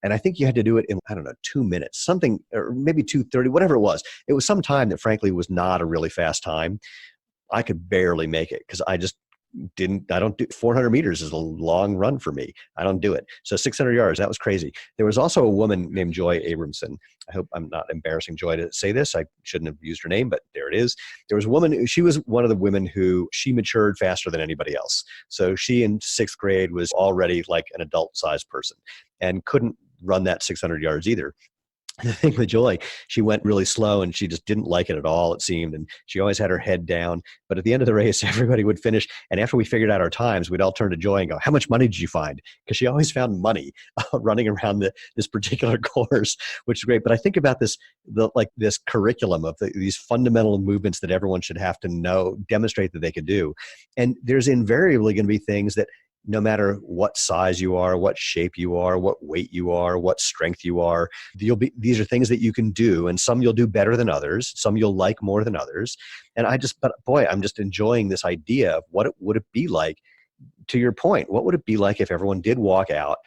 And I think you had to do it in, 2 minutes, something, or maybe 2:30, whatever it was. It was some time that frankly was not a really fast time. I could barely make it because I don't do 400 meters is a long run for me. I don't do it. So 600 yards, that was crazy. There was also a woman named Joy Abramson. I hope I'm not embarrassing Joy to say this. I shouldn't have used her name, but there it is. There was a woman, she was one of the women who she matured faster than anybody else. So she in 6th grade was already like an adult sized person and couldn't run that 600 yards either. The thing with Joy, she went really slow and she just didn't like it at all, it seemed. And she always had her head down. But at the end of the race, everybody would finish. And after we figured out our times, we'd all turn to Joy and go, how much money did you find? Because she always found money running around this particular course, which is great. But I think about this curriculum of these fundamental movements that everyone should have to know, demonstrate that they can do. And there's invariably going to be things that no matter what size you are, what shape you are, what weight you are, what strength you are, these are things that you can do. And some you'll do better than others. Some you'll like more than others. And I'm just enjoying this idea of what would it be like, to your point, what would it be like if everyone did walk out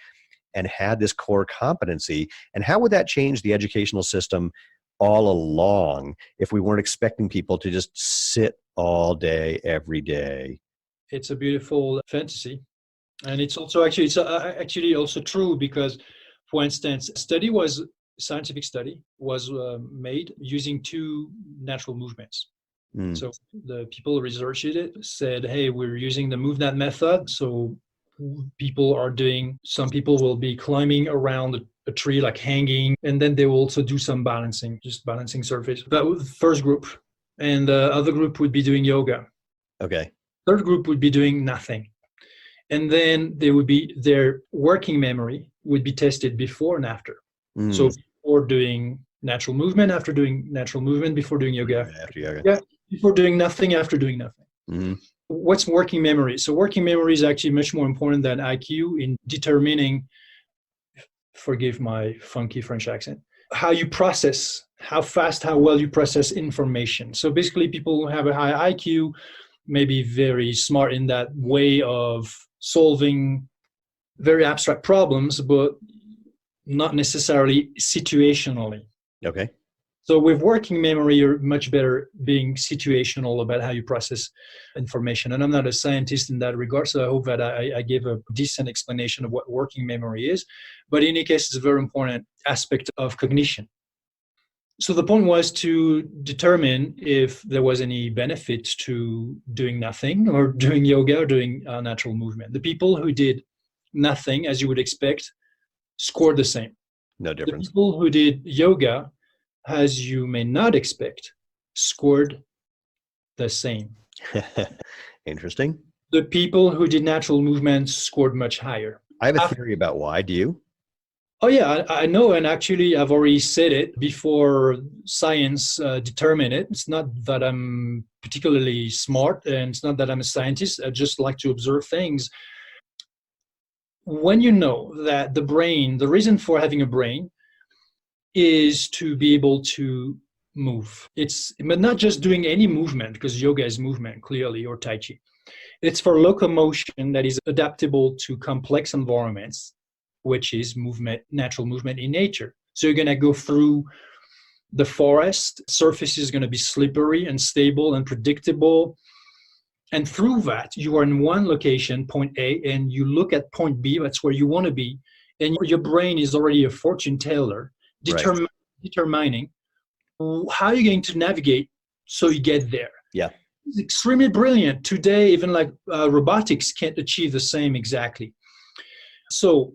and had this core competency? And how would that change the educational system all along if we weren't expecting people to just sit all day, every day? It's a beautiful fantasy. And it's also actually also true because, for instance, scientific study was made using 2 natural movements. So the people who researched it said, hey, we're using the MovNat method. So some people will be climbing around a tree, like hanging, and then they will also do some balancing, just balancing surface. That was the first group. And the other group would be doing yoga. Okay. Third group would be doing nothing. And then their working memory would be tested before and after. So before doing natural movement, after doing natural movement, before doing yoga. After yoga. Yeah, before doing nothing, after doing nothing. What's working memory? So working memory is actually much more important than IQ in determining, forgive my funky French accent, how you process, how fast, how well you process information. So basically people who have a high IQ may be very smart in that way of solving very abstract problems, but not necessarily situationally. Okay. So with working memory, you're much better being situational about how you process information. And I'm not a scientist in that regard, so I hope that I gave a decent explanation of what working memory is. But in any case, it's a very important aspect of cognition. So the point was to determine if there was any benefit to doing nothing or doing yoga or doing natural movement. The people who did nothing, as you would expect, scored the same. No The difference. people who did yoga, as you may not expect, scored the same. Interesting. The people who did natural movements scored much higher. I have a theory about why. Do you? Oh yeah, I know, and actually I've already said it before science determined it. It's not that I'm particularly smart, and it's not that I'm a scientist. I just like to observe things. When you know that the brain, the reason for having a brain is to be able to move. But not just doing any movement, because yoga is movement, clearly, or Tai Chi. It's for locomotion that is adaptable to complex environments, which is movement, natural movement in nature. So you're going to go through the forest, surface is going to be slippery and stable and predictable. And through that, you are in one location, point A, and you look at point B, that's where you want to be. And your brain is already a fortune teller, determining how you're going to navigate so you get there. Yeah. It's extremely brilliant. Today, even like robotics can't achieve the same exactly. So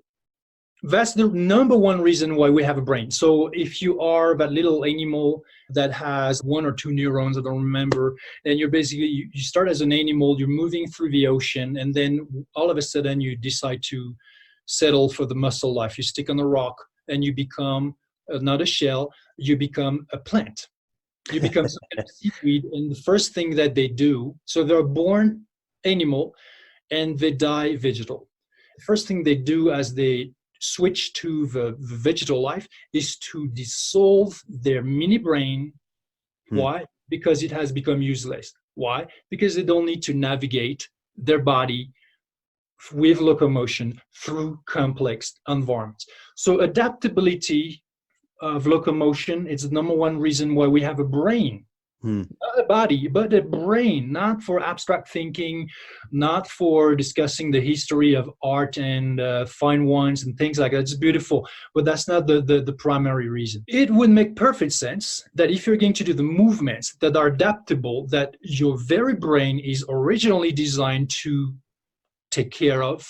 that's the number one reason why we have a brain. So if you are that little animal that has 1 or 2 neurons, I don't remember, and you're basically, you start as an animal, you're moving through the ocean, and then all of a sudden you decide to settle for the muscle life. You stick on a rock and you become not a shell, you become a plant. You become some kind of seaweed, and the first thing that they do, so they're born animal and they die vegetal. The first thing they do as they switch to the vegetal life is to dissolve their mini brain. Why? Because it has become useless. Why? Because they don't need to navigate their body with locomotion through complex environments. So adaptability of locomotion is the number one reason why we have a brain. Not a body, but a brain, not for abstract thinking, not for discussing the history of art and fine wines and things like that. It's beautiful, but that's not the primary reason. It would make perfect sense that if you're going to do the movements that are adaptable, that your very brain is originally designed to take care of,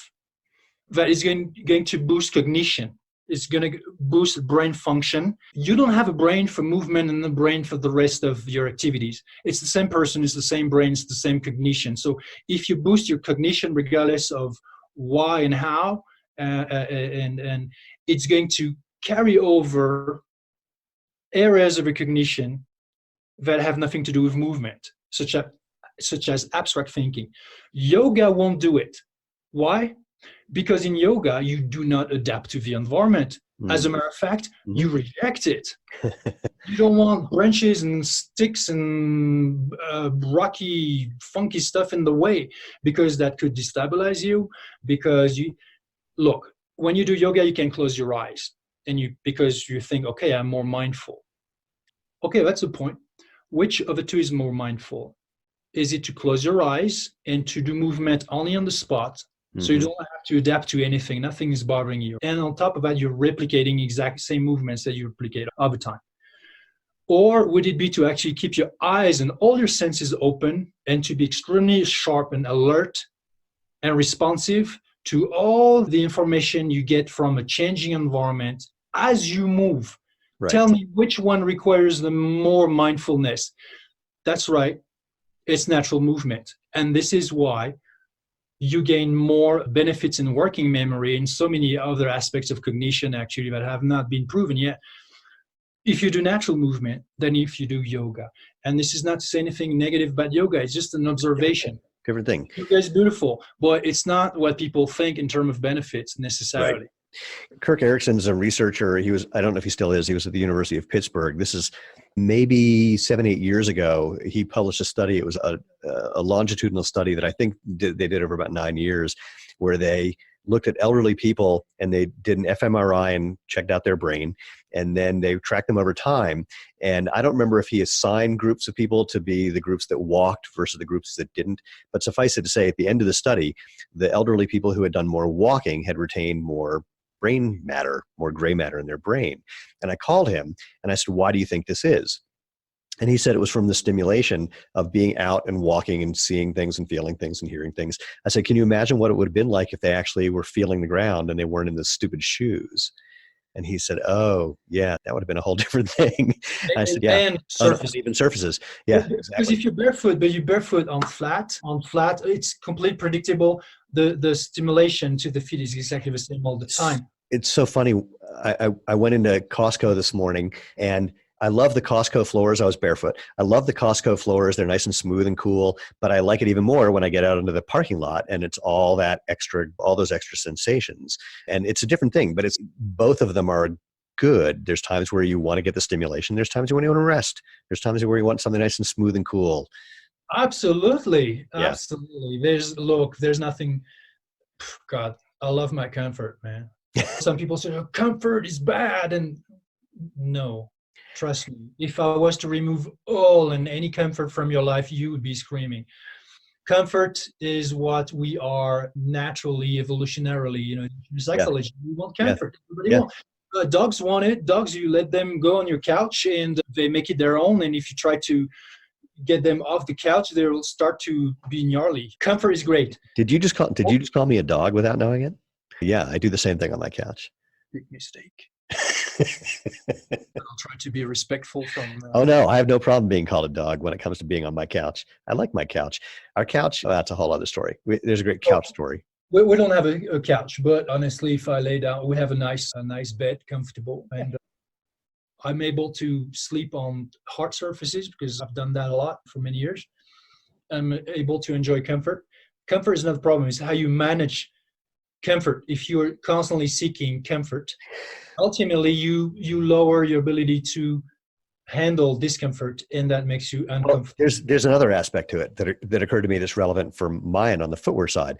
that is going to boost cognition. It's going to boost brain function. You don't have a brain for movement and a brain for the rest of your activities. It's the same person, it's the same brain, it's the same cognition. So if you boost your cognition regardless of why and how, and it's going to carry over areas of recognition that have nothing to do with movement, such as abstract thinking. Yoga won't do it. Why? Because in yoga, you do not adapt to the environment. As a matter of fact, you reject it. You don't want branches and sticks and rocky, funky stuff in the way, because that could destabilize you. Because look, when you do yoga, you can close your eyes, because you think, okay, I'm more mindful. Okay, that's the point. Which of the two is more mindful? Is it to close your eyes and to do movement only on the spot? So you don't have to adapt to anything. Nothing is bothering you. And on top of that, you're replicating exact same movements that you replicate all the time. Or would it be to actually keep your eyes and all your senses open and to be extremely sharp and alert and responsive to all the information you get from a changing environment as you move? Right. Tell me which one requires the more mindfulness. That's right. It's natural movement. And this is why you gain more benefits in working memory and so many other aspects of cognition actually that have not been proven yet if you do natural movement than if you do yoga. And this is not to say anything negative about yoga, it's just an observation. Different thing. Yoga is beautiful, but it's not what people think in terms of benefits necessarily. Right. Kirk Erickson's a researcher. I don't know if he still is, he was at the University of Pittsburgh. This is maybe 7-8 years ago. He published a study. It was a longitudinal study that I think they did over about 9 years, where they looked at elderly people and they did an fMRI and checked out their brain. And then they tracked them over time. And I don't remember if he assigned groups of people to be the groups that walked versus the groups that didn't. But suffice it to say, at the end of the study, the elderly people who had done more walking had retained more brain matter, more gray matter in their brain. And I called him and I said, why do you think this is? And he said it was from the stimulation of being out and walking and seeing things and feeling things and hearing things. I said, can you imagine what it would have been like if they actually were feeling the ground and they weren't in the stupid shoes? And he said, oh, yeah, that would have been a whole different thing. I said, yeah. And surface. Even surfaces. Yeah, Because exactly. if you're barefoot, but you're barefoot on flat, it's completely predictable. The stimulation to the feet is exactly the same all the time. It's so funny. I went into Costco this morning, and I love the Costco floors. I was barefoot. I love the Costco floors. They're nice and smooth and cool, but I like it even more when I get out into the parking lot and it's all those extra sensations. And it's a different thing, but both of them are good. There's times where you want to get the stimulation. There's times when you want to rest. There's times where you want something nice and smooth and cool. Absolutely. Yeah. Absolutely. There's nothing. God, I love my comfort, man. Some people say, oh, comfort is bad. And no. Trust me, if I was to remove all and any comfort from your life, you would be screaming. Comfort is what we are naturally, evolutionarily, in psychology. We want comfort. Everybody wants. Dogs want it. Dogs, you let them go on your couch and they make it their own. And if you try to get them off the couch, they will start to be gnarly. Comfort is great. Did you just call me a dog without knowing it? Yeah, I do the same thing on my couch. Big mistake. I'll try to be respectful from. Oh no, I have no problem being called a dog when it comes to being on my couch. I like my couch. Our couch, that's a whole other story. There's a great couch story. We don't have a couch, but honestly, if I lay down, we have a nice bed, comfortable, and I'm able to sleep on hard surfaces because I've done that a lot for many years. I'm able to enjoy comfort. Comfort is not the problem. It's how you manage comfort. If you're constantly seeking comfort, ultimately you lower your ability to handle discomfort, and that makes you uncomfortable. Well, there's another aspect to it that occurred to me that's relevant for mine on the footwear side.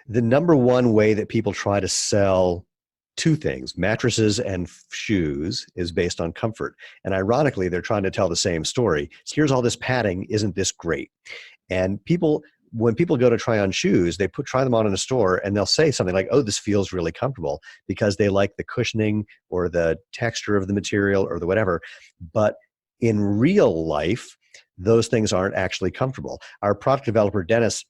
The number one way that people try to sell two things, mattresses and shoes, is based on comfort. And ironically, they're trying to tell the same story. Here's all this padding, isn't this great? And when people go to try on shoes, they try them on in a store and they'll say something like, oh, this feels really comfortable, because they like the cushioning or the texture of the material or the whatever. But in real life, those things aren't actually comfortable. Our product developer, Dennis,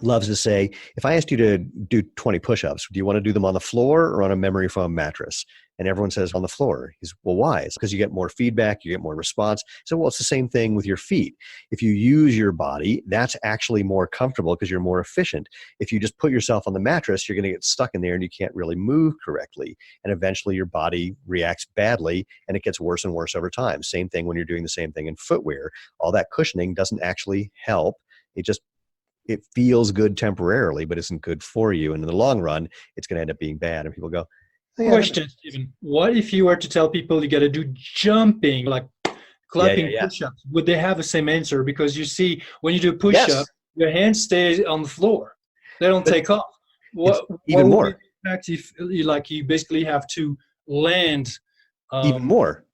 loves to say, if I asked you to do 20 push-ups, do you want to do them on the floor or on a memory foam mattress? And everyone says on the floor. He's, well, why? It's because you get more feedback, you get more response. So, well, it's the same thing with your feet. If you use your body, that's actually more comfortable because you're more efficient. If you just put yourself on the mattress, you're going to get stuck in there and you can't really move correctly. And eventually your body reacts badly and it gets worse and worse over time. Same thing when you're doing the same thing in footwear. All that cushioning doesn't actually help. It feels good temporarily, but isn't good for you. And in the long run, it's going to end up being bad. And people go, oh, yeah, question, Stephen. What if you were to tell people you got to do jumping, like clapping push-ups? Would they have the same answer? Because you see, when you do push-up, your hands stay on the floor. They don't take off. Even more. In fact, if you basically have to land. Even more.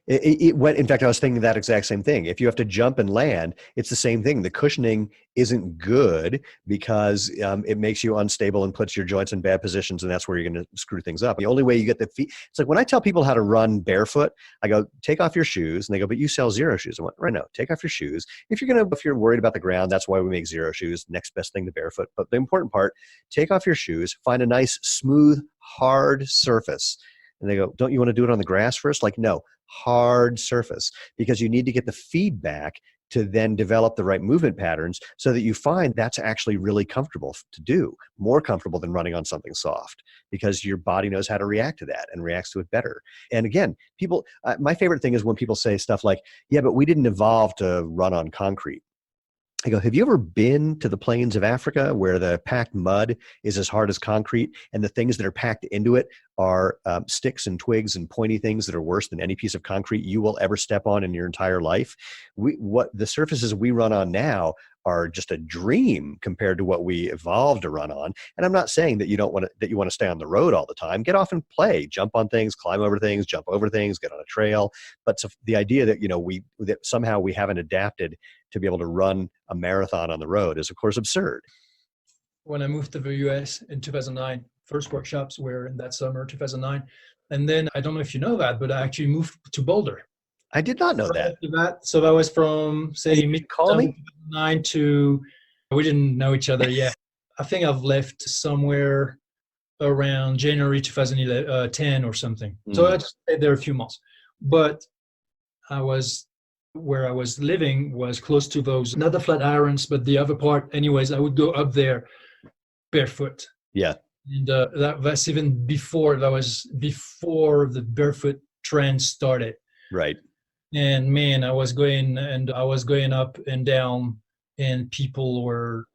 In fact, I was thinking that exact same thing. If you have to jump and land, it's the same thing. The cushioning isn't good because it makes you unstable and puts your joints in bad positions, and that's where you're going to screw things up. The only way you get the feet, it's like when I tell people how to run barefoot, I go, take off your shoes, and they go, but you sell zero shoes. I went, right, no, take off your shoes. If you're worried about the ground, that's why we make zero shoes. Next best thing to barefoot. But the important part, take off your shoes, find a nice, smooth, hard surface. And they go, don't you want to do it on the grass first? Like, no, hard surface, because you need to get the feedback to then develop the right movement patterns so that you find that's actually really comfortable to do, more comfortable than running on something soft, because your body knows how to react to that and reacts to it better. And again, my favorite thing is when people say stuff like, yeah, but we didn't evolve to run on concrete. I go, have you ever been to the plains of Africa where the packed mud is as hard as concrete and the things that are packed into it are sticks and twigs and pointy things that are worse than any piece of concrete you will ever step on in your entire life? What the surfaces we run on now are just a dream compared to what we evolved to run on. And I'm not saying that you want to stay on the road all the time. Get off and play, jump on things, climb over things, jump over things, get on a trail. But so the idea that that somehow we haven't adapted to be able to run a marathon on the road is, of course, absurd. When I moved to the US in 2009, first workshops were in that summer, 2009. And then I don't know if you know that, but I actually moved to Boulder. I did not know Right that. after that. So that was from, say, mid Call me? 2009 to, we didn't know each other yet. I think I've left somewhere around January 2010 or something. So I just stayed there a few months. But where I was living was close to those, not the Flatirons, but the other part. Anyways, I would go up there barefoot. Yeah. And that's even before, that was before the barefoot trend started. Right. And man, I was going up and down, and people were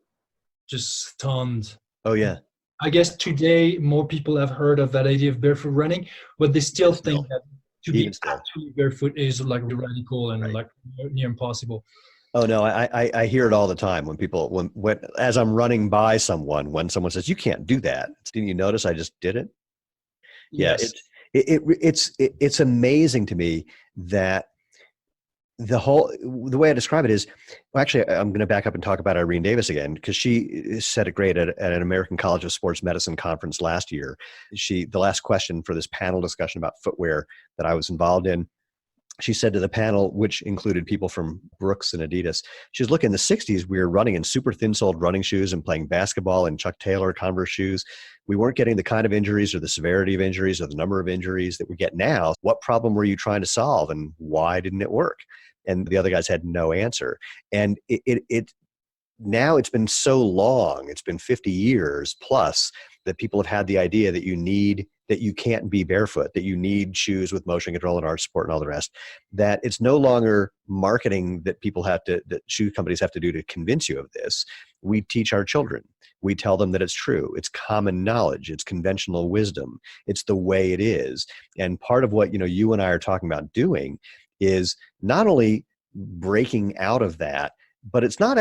just stunned. Oh, yeah. I guess today more people have heard of that idea of barefoot running, but they still think that to be actually barefoot is like radical and like near impossible. Oh no, I hear it all the time when people, when as I'm running by someone, when someone says, "You can't do that." Didn't you notice I just did it? Yes. Yeah, it's amazing to me that the way I describe it is, well, actually, I'm going to back up and talk about Irene Davis again, because she said it great at an American College of Sports Medicine conference last year. The last question for this panel discussion about footwear that I was involved in, she said to the panel, which included people from Brooks and Adidas, she was, look, in the 60s, we were running in super thin-soled running shoes and playing basketball in Chuck Taylor Converse shoes. We weren't getting the kind of injuries or the severity of injuries or the number of injuries that we get now. What problem were you trying to solve, and why didn't it work? And the other guys had no answer. And now it's been so long, it's been 50 years plus, that people have had the idea that you can't be barefoot, that you need shoes with motion control and arch support and all the rest, that it's no longer marketing that that shoe companies have to do to convince you of this. We teach our children. We tell them that it's true. It's common knowledge. It's conventional wisdom. It's the way it is. And part of what, you and I are talking about doing is not only breaking out of that, but it's not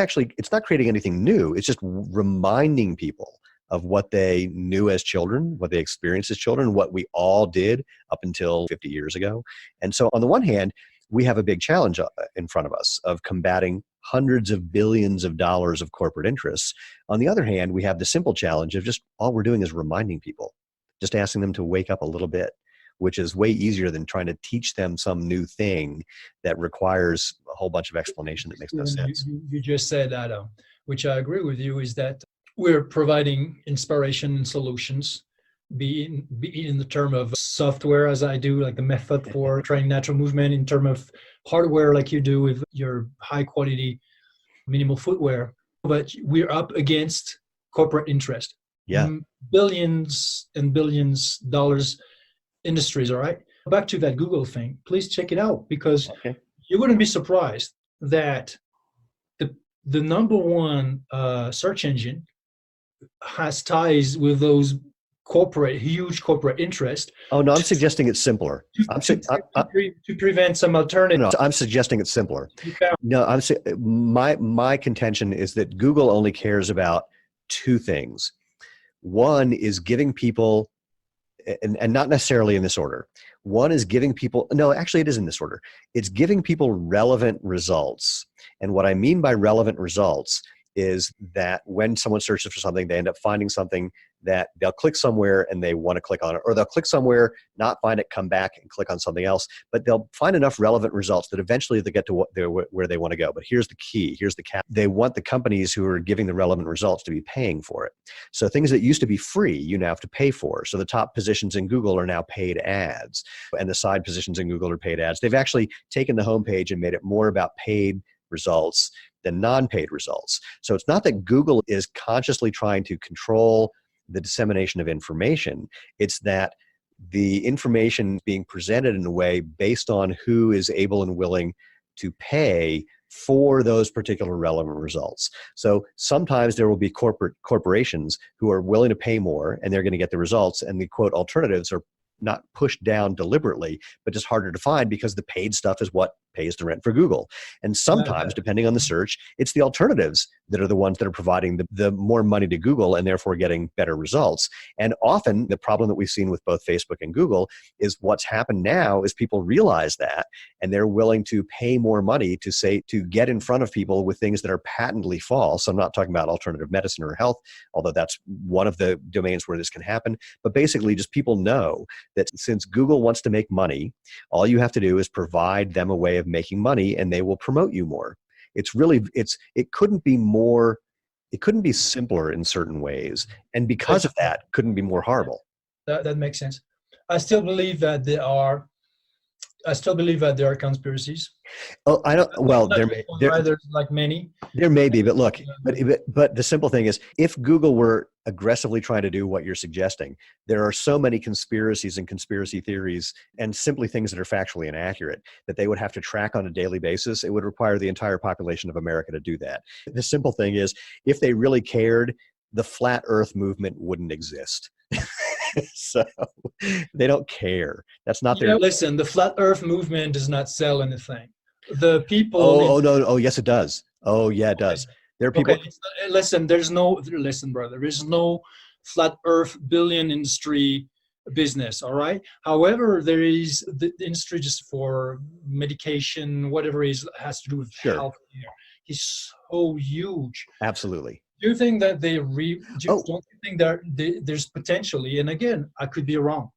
creating anything new. It's just reminding people of what they knew as children, what they experienced as children, what we all did up until 50 years ago. And so on the one hand, we have a big challenge in front of us of combating hundreds of billions of dollars of corporate interests. On the other hand, we have the simple challenge of just all we're doing is reminding people, just asking them to wake up a little bit, which is way easier than trying to teach them some new thing that requires a whole bunch of explanation that makes no sense. You just said, Adam, which I agree with you, is that we're providing inspiration and solutions, be in the term of software, as I do, like the method for training natural movement, in terms of hardware, like you do with your high quality minimal footwear. But we're up against corporate interest. Yeah. Billions and billions dollars industries, all right? Back to that Google thing, please check it out, because you wouldn't be surprised that the number one search engine has ties with those huge corporate interest. Oh, no, I'm suggesting it's simpler. To prevent some alternative. No, I'm suggesting it's simpler. No, my contention is that Google only cares about two things. One is giving people, and not necessarily in this order. One is giving people, no, actually it is in this order. It's giving people relevant results. And what I mean by relevant results is that when someone searches for something, they end up finding something that they'll click somewhere and they want to click on it, or they'll click somewhere, not find it, come back and click on something else, but they'll find enough relevant results that eventually they get to where they want to go. But here's the key, here's the cap. They want the companies who are giving the relevant results to be paying for it. So things that used to be free, you now have to pay for. So the top positions in Google are now paid ads, and the side positions in Google are paid ads. They've actually taken the homepage and made it more about paid results than non-paid results. So it's not that Google is consciously trying to control the dissemination of information. It's that the information being presented in a way based on who is able and willing to pay for those particular relevant results. So sometimes there will be corporations who are willing to pay more, and they're going to get the results, and the quote alternatives are not pushed down deliberately, but just harder to find because the paid stuff is what pays the rent for Google. And sometimes, depending on the search, it's the alternatives that are the ones that are providing the more money to Google and therefore getting better results. And often the problem that we've seen with both Facebook and Google is what's happened now is people realize that, and they're willing to pay more money to get in front of people with things that are patently false. I'm not talking about alternative medicine or health, although that's one of the domains where this can happen. But basically just people know that since Google wants to make money, all you have to do is provide them a way of making money and they will promote you more. It couldn't be simpler in certain ways. And because of that, couldn't be more horrible. That makes sense. I still believe that there are conspiracies. Oh, I don't. Well, there's like many. There may be, but look, but the simple thing is, if Google were aggressively trying to do what you're suggesting, there are so many conspiracies and conspiracy theories and simply things that are factually inaccurate that they would have to track on a daily basis. It would require the entire population of America to do that. The simple thing is, if they really cared, the flat Earth movement wouldn't exist. So they don't care. That's not their. Listen, the flat Earth movement does not sell anything. The people. Oh no! Oh yes, it does. Oh yeah, it does. There are people. Okay, listen, brother. There's no flat Earth billion industry business. All right. However, there is the industry just for medication, whatever has to do with health care. It's so huge. Absolutely. Do you think that don't you think that there's potentially, and again, I could be wrong,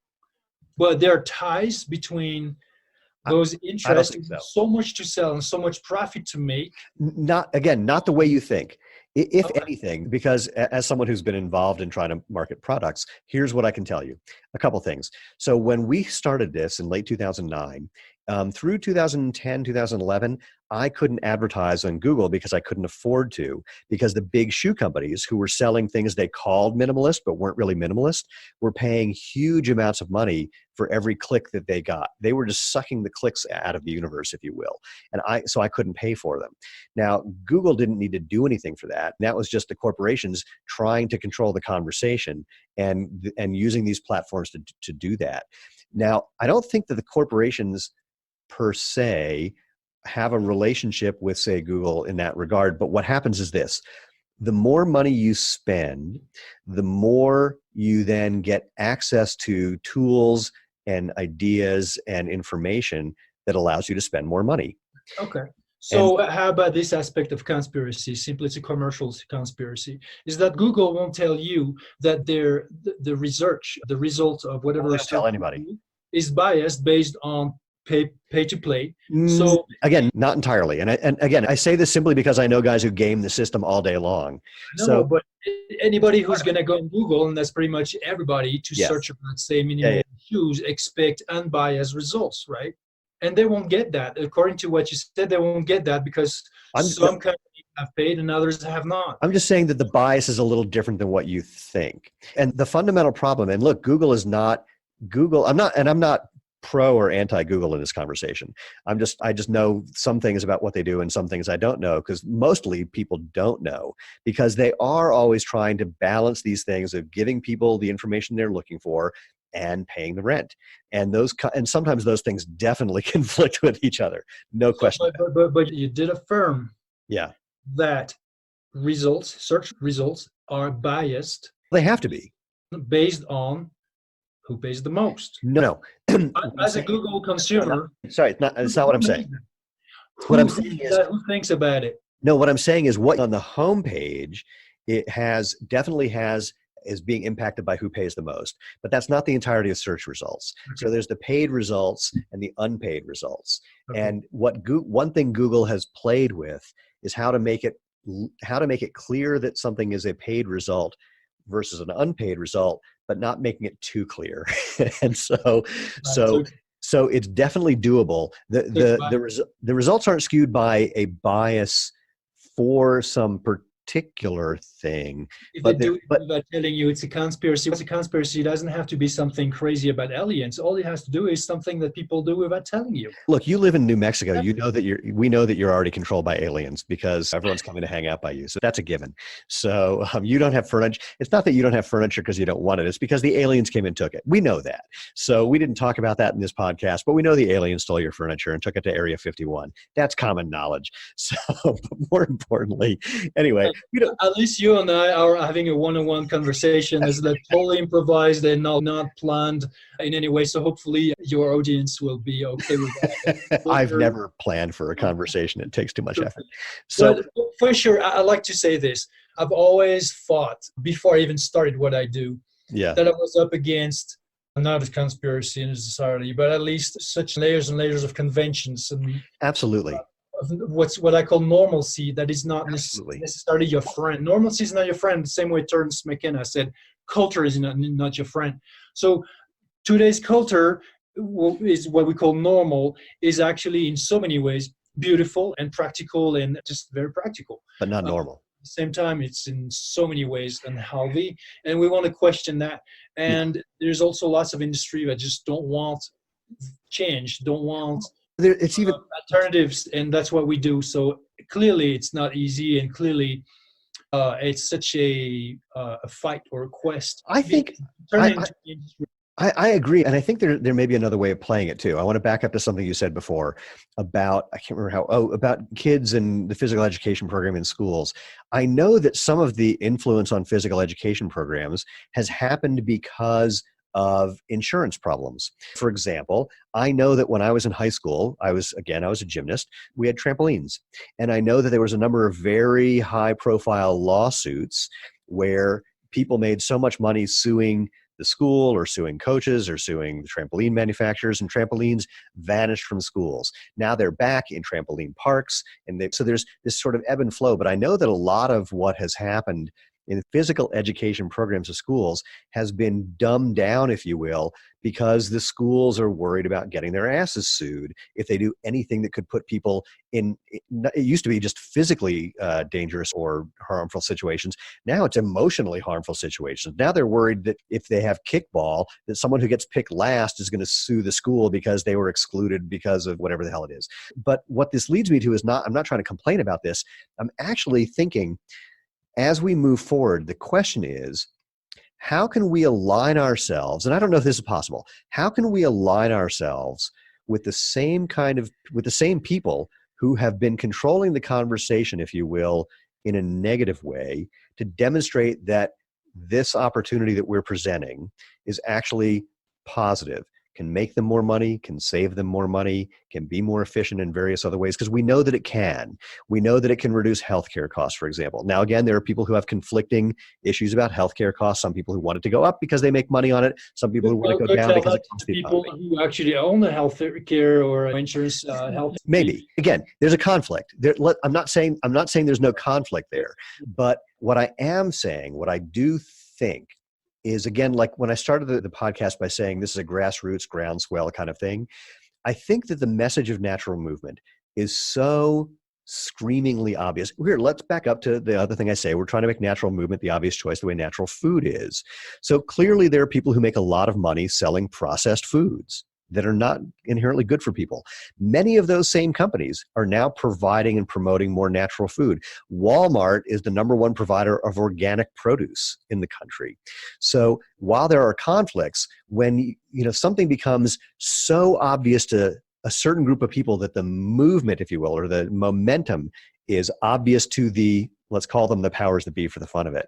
but there are ties between those interests, so much to sell and so much profit to make? Not the way you think. If anything, because as someone who's been involved in trying to market products, here's what I can tell you. A couple things. So when we started this in late 2009, through 2010, 2011, I couldn't advertise on Google because I couldn't afford to, because the big shoe companies who were selling things they called minimalist but weren't really minimalist were paying huge amounts of money for every click that they got. They were just sucking the clicks out of the universe, if you will. And so I couldn't pay for them. Now, Google didn't need to do anything for that. That was just the corporations trying to control the conversation and using these platforms to do that. Now, I don't think that the corporations per se have a relationship with, say, Google in that regard. But what happens is this: the more money you spend, the more you then get access to tools and ideas and information that allows you to spend more money. Okay. So how about this aspect of conspiracy? Simply it's a commercial conspiracy. Is that Google won't tell you that the research, the results of whatever they don't tell anybody, is biased based on pay to play. So again, not entirely. And again, I say this simply because I know guys who game the system all day long. No, but anybody who's going to go on Google, and that's pretty much everybody, to search about, say, minimal shoes, expect unbiased results, right? And they won't get that. According to what you said, they won't get that because some companies have paid and others have not. I'm just saying that the bias is a little different than what you think. And the fundamental problem, and look, Google is not Google. I'm not pro or anti-Google in this conversation. I just know some things about what they do and some things I don't know, because mostly people don't know, because they are always trying to balance these things of giving people the information they're looking for and paying the rent. And sometimes those things definitely conflict with each other. No question. But you did affirm that search results are biased. They have to be. Based on who pays the most. No. As a Google consumer. Sorry, it's not what I'm saying. What I'm saying is, who thinks about it? No, what I'm saying is what on the homepage, it definitely has is being impacted by who pays the most. But that's not the entirety of search results. Okay. So there's the paid results and the unpaid results. Okay. And one thing Google has played with is how to make it clear that something is a paid result versus an unpaid result, but not making it too clear. And so it's definitely doable. The results aren't skewed by a bias for some particular thing. If they But do it without telling you it's a conspiracy, it doesn't have to be something crazy about aliens. All it has to do is something that people do without telling you. look, you live in New Mexico. You know that we know that you're already controlled by aliens because everyone's coming to hang out by you. So that's a given. So you don't have furniture. It's not that you don't have furniture because you don't want it. It's because the aliens came and took it. We know that. So we didn't talk about that in this podcast, but we know the aliens stole your furniture and took it to Area 51. That's common knowledge. So, but more importantly, anyway, at least you and I are having a one-on-one conversation. Is that totally improvised and not planned in any way? So hopefully your audience will be okay with that. I've never planned for a conversation. It takes too much effort. So but for sure, I like to say this. I've always thought, before I even started what I do, that I was up against not a conspiracy necessarily, but at least such layers and layers of conventions and absolutely. What I call normalcy that is not necessarily your friend. Normalcy is not your friend. The same way Terence McKenna said, culture is not your friend. So today's culture is what we call normal, is actually in so many ways beautiful and practical and just very practical. But not normal. At the same time, it's in so many ways unhealthy, and we want to question that. And there's also lots of industry that just don't want change, don't want it's even alternatives, and that's what we do. So clearly it's not easy, and clearly it's such a fight or a quest. I think I agree, and I think there may be another way of playing it too. I want to back up to something you said before about, I can't remember about kids and the physical education program in schools. I know that some of the influence on physical education programs has happened because of insurance problems. For example, I know that when I was in high school, I was a gymnast, we had trampolines. And I know that there was a number of very high profile lawsuits where people made so much money suing the school or suing coaches or suing the trampoline manufacturers, and trampolines vanished from schools. Now they're back in trampoline parks. So there's this sort of ebb and flow. But I know that a lot of what has happened in physical education programs of schools has been dumbed down, if you will, because the schools are worried about getting their asses sued if they do anything that could put people in, it used to be just physically dangerous or harmful situations. Now it's emotionally harmful situations. Now they're worried that if they have kickball, that someone who gets picked last is going to sue the school because they were excluded because of whatever the hell it is. But what this leads me to is I'm not trying to complain about this. I'm actually thinking, as we move forward, the question is, how can we align ourselves? And I don't know if this is possible. How can we align ourselves with the same people who have been controlling the conversation, if you will, in a negative way, to demonstrate that this opportunity that we're presenting is actually positive, can make them more money, can save them more money, can be more efficient in various other ways, because we know that it can. We know that it can reduce healthcare costs, for example. Now, again, there are people who have conflicting issues about healthcare costs. Some people who want it to go up because they make money on it. Some people who want to go down because it costs the economy. People who actually own the healthcare or insurance health. Maybe. Again, there's a conflict. I'm not saying there's no conflict there, but what I am saying, what I do think, is, again, like when I started the podcast by saying this is a grassroots, groundswell kind of thing, I think that the message of natural movement is so screamingly obvious. Let's back up to the other thing I say. We're trying to make natural movement the obvious choice, the way natural food is. So clearly there are people who make a lot of money selling processed foods that are not inherently good for people. Many of those same companies are now providing and promoting more natural food. Walmart is the #1 provider of organic produce in the country. So while there are conflicts, when something becomes so obvious to a certain group of people that the movement, if you will, or the momentum is obvious to let's call them the powers that be for the fun of it,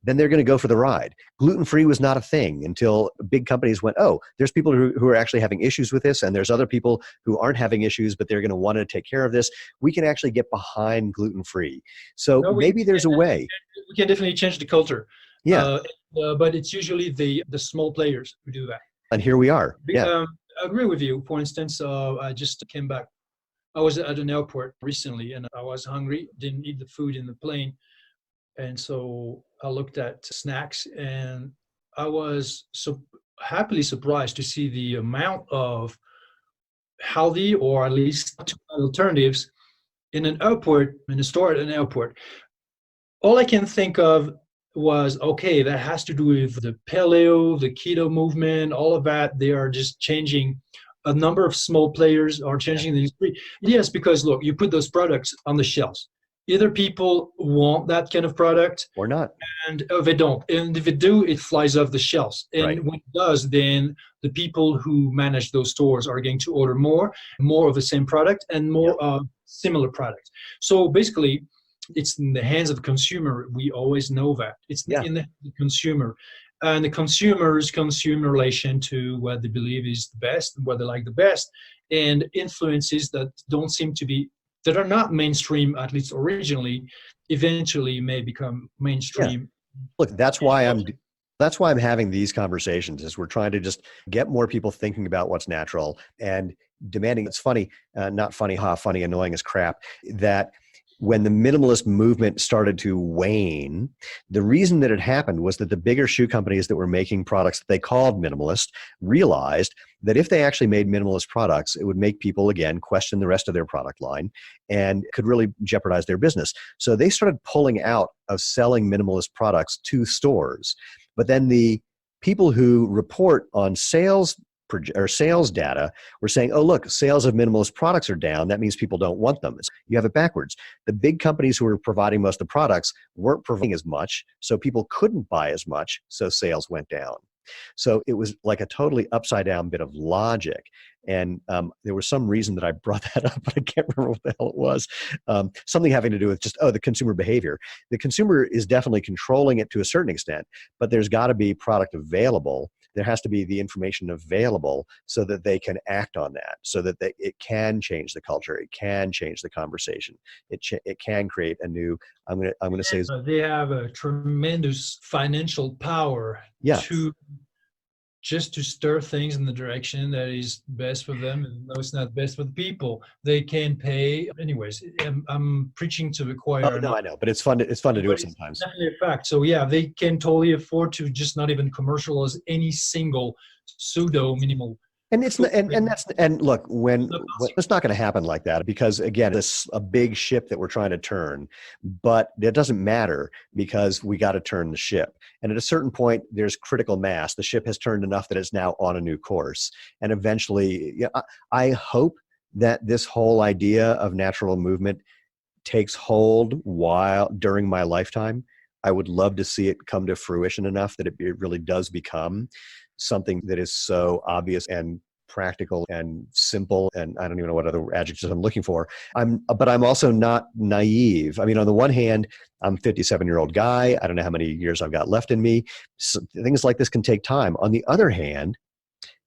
then they're going to go for the ride. Gluten-free was not a thing until big companies went, oh, there's people who are actually having issues with this, and there's other people who aren't having issues, but they're going to want to take care of this. We can actually get behind gluten-free. So maybe there's a way. We can definitely change the culture. Yeah. But it's usually the small players who do that. And here we are. Yeah. I agree with you. For instance, I just came back. I was at an airport recently, and I was hungry, didn't eat the food in the plane. And so I looked at snacks, and I was so happily surprised to see the amount of healthy, or at least alternatives, in a store at an airport. all I can think of was, okay, that has to do with the paleo, the keto movement, all of that. They are just changing. A number of small players are Yeah. changing the industry. Yes, because look, you put those products on the shelves. Either people want that kind of product, Or not. and they don't. And if it do, it flies off the shelves. Right. And when it does, then the people who manage those stores are going to order more of the same product and more similar products. So basically, it's in the hands of the consumer. We always know that. It's Yeah. in the consumer. And the consumers consume in relation to what they believe is the best, what they like the best, and influences that don't seem to be, that are not mainstream, at least originally, eventually may become mainstream. Look, that's why I'm having these conversations, is we're trying to just get more people thinking about what's natural and demanding. It's funny, not funny, funny, annoying as crap, that when the minimalist movement started to wane, the reason that it happened was that the bigger shoe companies that were making products that they called minimalist realized that if they actually made minimalist products, it would make people, again, question the rest of their product line and could really jeopardize their business. So they started pulling out of selling minimalist products to stores. But then the people who report on sales data were saying, oh, look, sales of minimalist products are down. That means people don't want them. You have it backwards. The big companies who were providing most of the products weren't providing as much, so people couldn't buy as much, so sales went down. So it was like a totally upside down bit of logic. And there was some reason that I brought that up, but I can't remember what the hell it was. Something having to do with just, the consumer behavior. The consumer is definitely controlling it to a certain extent, but there's got to be product available. There has to be the information available so that they can act on that, so that it can change the culture. It can change the conversation. It can create a new, I'm going to say. They have a tremendous financial power to just to stir things in the direction that is best for them. And no, it's not best for the people. They can pay. Anyways, I'm preaching to the choir. Oh, no, I know, but it's fun to do it sometimes. Definitely a fact. So yeah, they can totally afford to just not even commercialize any single pseudo minimal. And it's and look, when it's not going to happen like that, because again, it's a big ship that we're trying to turn, but it doesn't matter because we got to turn the ship. And at a certain point, there's critical mass. The ship has turned enough that it's now on a new course. And eventually, I hope that this whole idea of natural movement takes hold during my lifetime. I would love to see it come to fruition enough that it really does become something that is so obvious and practical and simple, and I don't even know what other adjectives I'm looking for. But I'm also not naive. I mean, on the one hand, I'm a 57-year-old guy. I don't know how many years I've got left in me. So things like this can take time. On the other hand,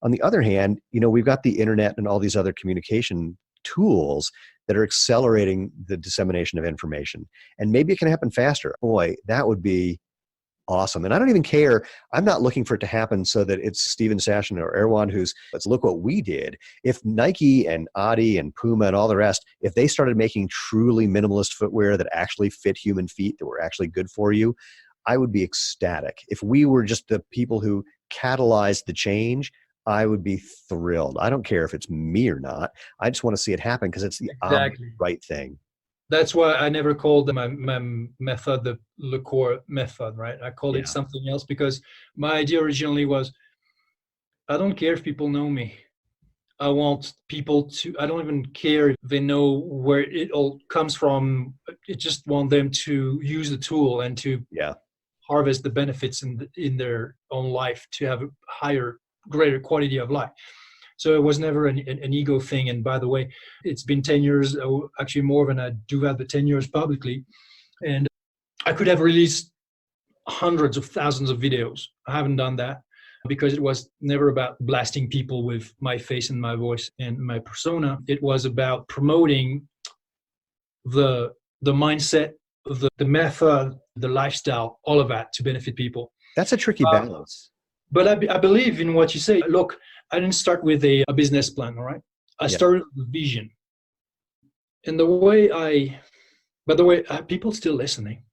we've got the internet and all these other communication tools that are accelerating the dissemination of information. And maybe it can happen faster. Boy, that would be awesome. And I don't even care. I'm not looking for it to happen so that it's Steven Sashin or Erwan let's look what we did. If Nike and Adi and Puma and all the rest, if they started making truly minimalist footwear that actually fit human feet, that were actually good for you, I would be ecstatic. If we were just the people who catalyzed the change, I would be thrilled. I don't care if it's me or not. I just want to see it happen because it's the right thing. That's why I never called my method the Le Corre method, right? I called it something else because my idea originally was, I don't care if people know me. I want people to, I don't even care if they know where it all comes from. I just want them to use the tool and to harvest the benefits in their own life, to have a greater quality of life. So it was never an ego thing. And by the way, it's been 10 years, actually more than I do have the 10 years publicly. And I could have released hundreds of thousands of videos. I haven't done that because it was never about blasting people with my face and my voice and my persona. It was about promoting the mindset, the method, the lifestyle, all of that to benefit people. That's a tricky balance. But I believe in what you say. Look, I didn't start with a business plan, all right? I started with a vision. And by the way, people still listening.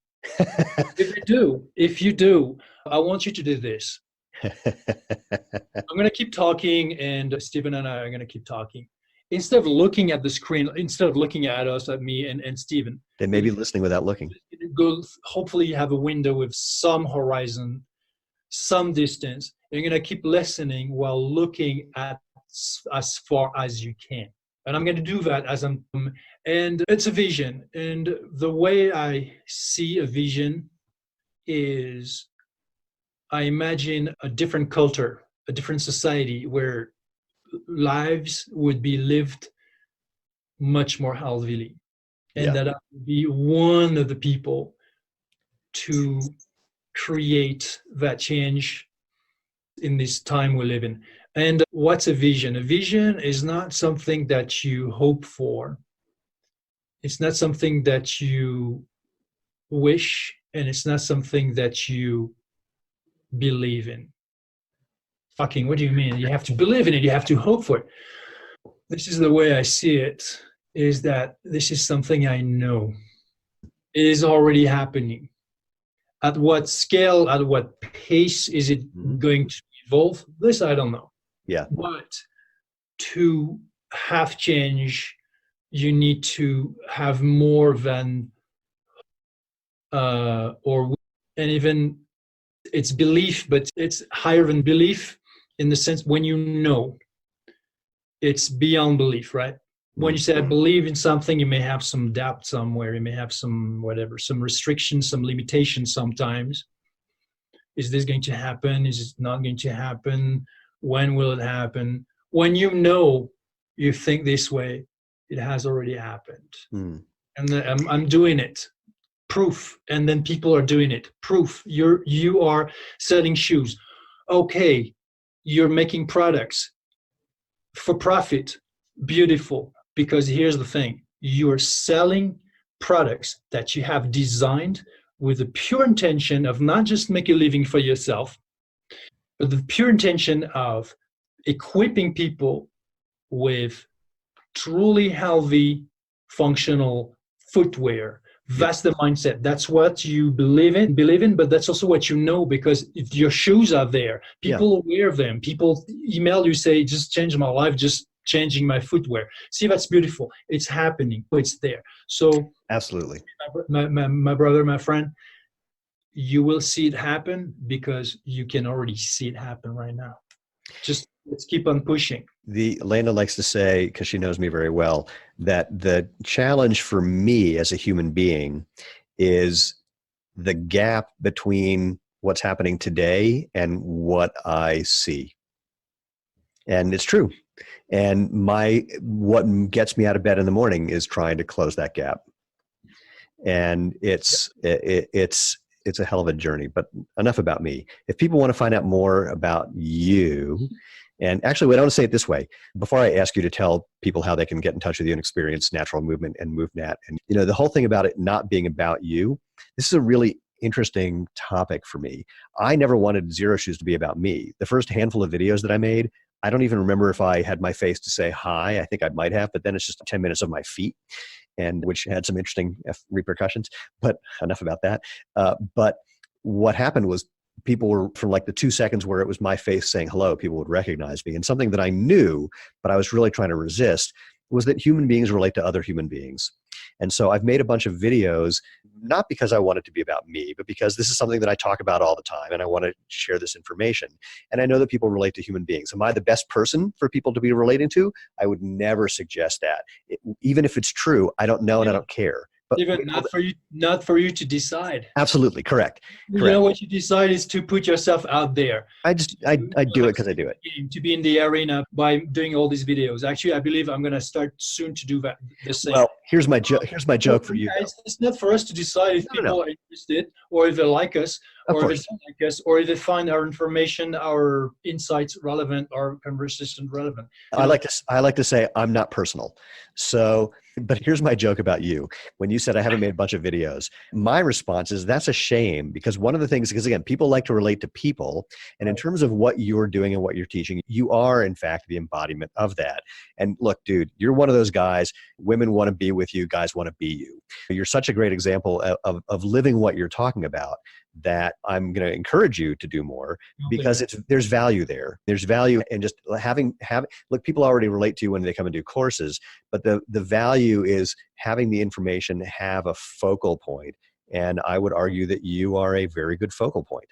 If you do, I want you to do this. I'm going to keep talking, and Stephen and I are going to keep talking. instead of looking at the screen, instead of looking at us, at me and Steven, They may be listening without looking. go, hopefully you have a window with some horizon, some distance. You're going to keep listening while looking at as far as you can. And I'm going to do that and it's a vision. And the way I see a vision is I imagine a different culture, a different society where lives would be lived much more healthily. And that I would be one of the people to create that change in this time we live in. And what's a vision? A vision is not something that you hope for. It's not something that you wish, and it's not something that you believe in. Fucking, what do you mean? You have to believe in it. You have to hope for it. This is the way I see it, is that this is something I know. It is already happening. At what scale, at what pace is it going to evolve? This I don't know. Yeah. But to have change, you need to have more than, and even it's belief, but it's higher than belief in the sense when you know, it's beyond belief, right? When you say I believe in something, you may have some doubt somewhere. You may have some whatever, some restrictions, some limitations sometimes. Is this going to happen? Is it not going to happen? When will it happen? When you know you think this way, it has already happened. And I'm doing it. Proof. And then people are doing it. Proof. You are selling shoes. Okay, you're making products for profit. Beautiful. Because here's the thing, you're selling products that you have designed with the pure intention of not just make a living for yourself, but the pure intention of equipping people with truly healthy, functional footwear. That's the mindset. That's what you believe in, but that's also what you know, because if your shoes are there, people wear them. People email you, say, just changed my life, just changing my footwear. See, that's beautiful. It's happening. It's there. So absolutely, my brother, my friend, you will see it happen because you can already see it happen right now. Just let's keep on pushing. Elena likes to say, because she knows me very well, that the challenge for me as a human being is the gap between what's happening today and what I see. And it's true. And what gets me out of bed in the morning is trying to close that gap. And it's a hell of a journey, but enough about me. If people want to find out more about you, and actually, wait, I want to say it this way. Before I ask you to tell people how they can get in touch with you and experience natural movement and MovNat, and the whole thing about it not being about you, this is a really interesting topic for me. I never wanted Zero Shoes to be about me. The first handful of videos that I made, I don't even remember if I had my face to say hi. I think I might have, but then it's just 10 minutes of my feet, and which had some interesting repercussions, but enough about that. But what happened was people were, from like the 2 seconds where it was my face saying hello, people would recognize me. And something that I knew, but I was really trying to resist, was that human beings relate to other human beings. And so I've made a bunch of videos, not because I want it to be about me, but because this is something that I talk about all the time and I want to share this information. And I know that people relate to human beings. Am I the best person for people to be relating to? I would never suggest that. Even if it's true, I don't know and I don't care. But even not for you to decide. Absolutely, correct. You know what you decide is to put yourself out there. I do it because I do it. To be in the arena by doing all these videos. Actually, I believe I'm going to start soon to do that. The same. Well, here's my joke for you. It's not for us to decide if people are interested, or if they like us, or if they don't like us, or if they find our information, our insights relevant, our conversation relevant. I like to say I'm not personal. So, but here's my joke about you. When you said I haven't made a bunch of videos, my response is that's a shame, because one of the things, because again, people like to relate to people. And in terms of what you're doing and what you're teaching, you are in fact the embodiment of that. And look, dude, you're one of those guys, women want to be with you, guys want to be you. You're such a great example of living what you're talking about. that I'm going to encourage you to do more, Okay. because there's value there. There's value in just having, look, people already relate to you when they come and do courses, but the value is having the information have a focal point. And I would argue that you are a very good focal point.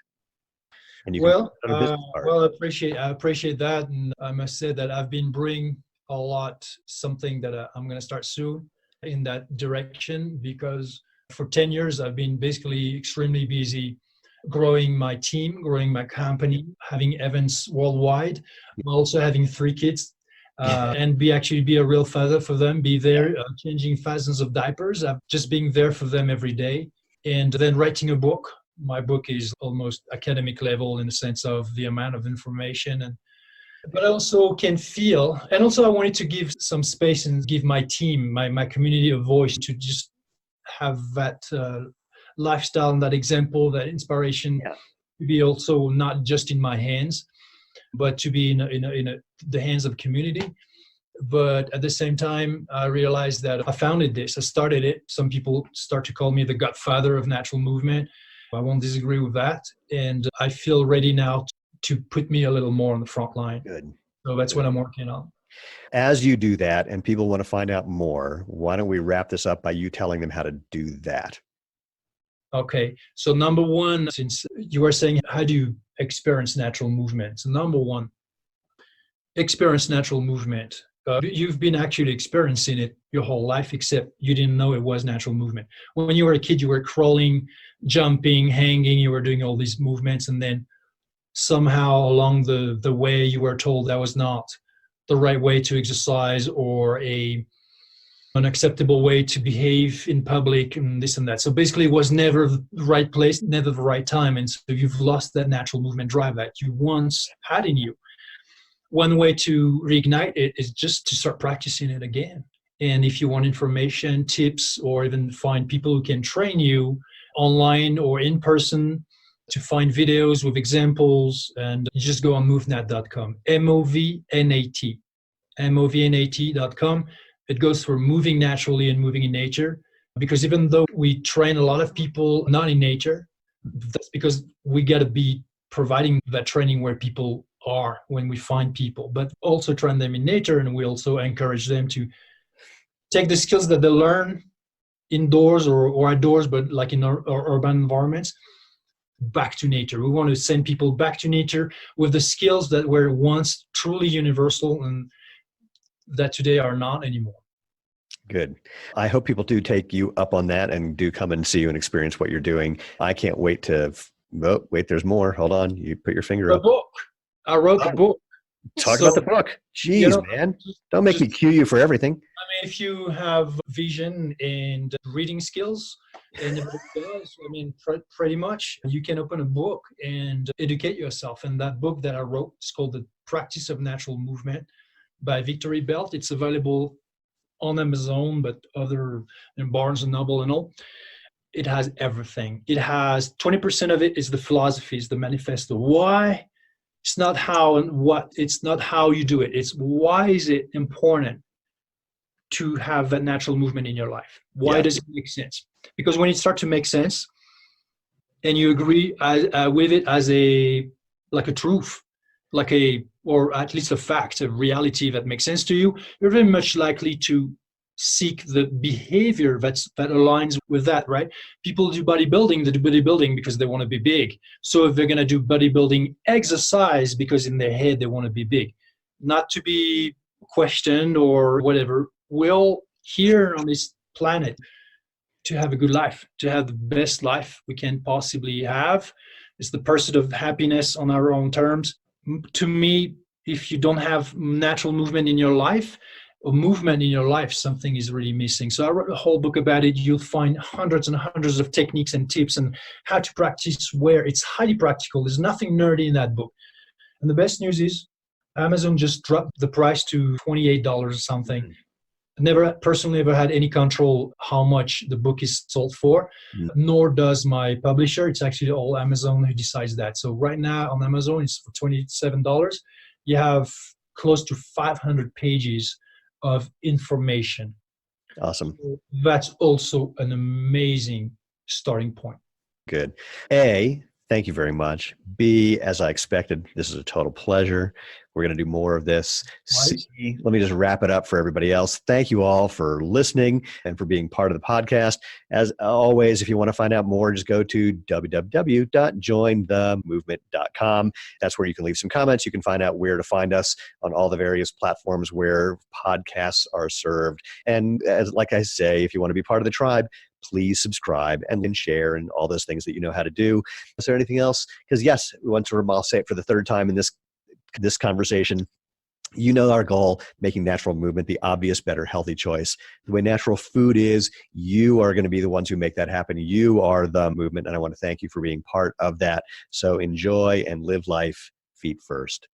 And you can put Well, it on a business card. well, I appreciate that, and I must say that I've been bringing a lot, something that I'm going to start soon in that direction, because for 10 years I've been basically extremely busy growing my team, growing my company, having events worldwide, also having 3 kids, and be a real father for them, be there, changing thousands of diapers, just being there for them every day, and then writing a book. My book is almost academic level in the sense of the amount of information, but I also can feel, and also I wanted to give some space and give my team, my community, a voice to just have that lifestyle and that example, that inspiration, to be also not just in my hands, but to be in the hands of the community. But at the same time, I realized that I founded this, I started it. Some people start to call me the godfather of natural movement. I won't disagree with that. And I feel ready now to put me a little more on the front line. Good. So that's what I'm working on. As you do that and people want to find out more, why don't we wrap this up by you telling them how to do that? Okay. So number one, since you were saying, how do you experience natural movement? So number one, experience natural movement. You've been actually experiencing it your whole life, except you didn't know it was natural movement. When you were a kid, you were crawling, jumping, hanging, you were doing all these movements, and then somehow along the way you were told that was not the right way to exercise, or an acceptable way to behave in public, and this and that. So basically it was never the right place, never the right time, and so you've lost that natural movement drive that you once had in you. One way to reignite it is just to start practicing it again. And if you want information, tips, or even find people who can train you online or in person, to find videos with examples, and you just go on MovNat.com, MovNat, MovNat.com. It goes for moving naturally and moving in nature, because even though we train a lot of people not in nature, that's because we got to be providing that training where people are when we find people, but also train them in nature. And we also encourage them to take the skills that they learn indoors or outdoors, but like in our urban environments, back to nature. We want to send people back to nature with the skills that were once truly universal and that today are not anymore. Good. I hope people do take you up on that and do come and see you and experience what you're doing. I can't wait to, oh, wait, there's more. Hold on. You put your finger up. I wrote the book. Talk about the book. Jeez, man. Don't make me cue you for everything. I mean, if you have vision and reading skills, and it does, I mean, pretty much, you can open a book and educate yourself. And that book that I wrote is called The Practice of Natural Movement by Victory Belt. It's available on Amazon, but other in Barnes and Noble and all. It has everything. It has 20% of it is the philosophies, the manifesto. Why? It's not how and what, it's not how you do it. It's why is it important to have that natural movement in your life? Why does it make sense? Because when it starts to make sense and you agree with it as like a truth, or at least a fact, a reality that makes sense to you, you're very much likely to seek the behavior that aligns with that, right? People do bodybuilding, they do bodybuilding because they want to be big. So if they're going to do bodybuilding exercise because in their head they want to be big, not to be questioned or whatever. We're all here on this planet to have a good life, to have the best life we can possibly have. It's the pursuit of happiness on our own terms. To me, if you don't have natural movement in your life, or movement in your life, something is really missing. So I wrote a whole book about it. You'll find hundreds and hundreds of techniques and tips and how to practice where it's highly practical. There's nothing nerdy in that book. And the best news is Amazon just dropped the price to $28 or something. Never personally ever had any control how much the book is sold for, nor does my publisher. It's actually all Amazon who decides that. So right now on Amazon, it's for $27. You have close to 500 pages of information. Awesome. So that's also an amazing starting point. Good. A, thank you very much. B, as I expected, this is a total pleasure. We're going to do more of this. Right? C, let me just wrap it up for everybody else. Thank you all for listening and for being part of the podcast. As always, if you want to find out more, just go to www.jointhemovement.com. That's where you can leave some comments. You can find out where to find us on all the various platforms where podcasts are served. And like I say, if you want to be part of the tribe, please subscribe and share and all those things that you know how to do. Is there anything else? Because yes, I'll say it for the third time in this conversation. You know our goal, making natural movement the obvious, better, healthy choice. The way natural food is, you are going to be the ones who make that happen. You are the movement, and I want to thank you for being part of that. So enjoy and live life feet first.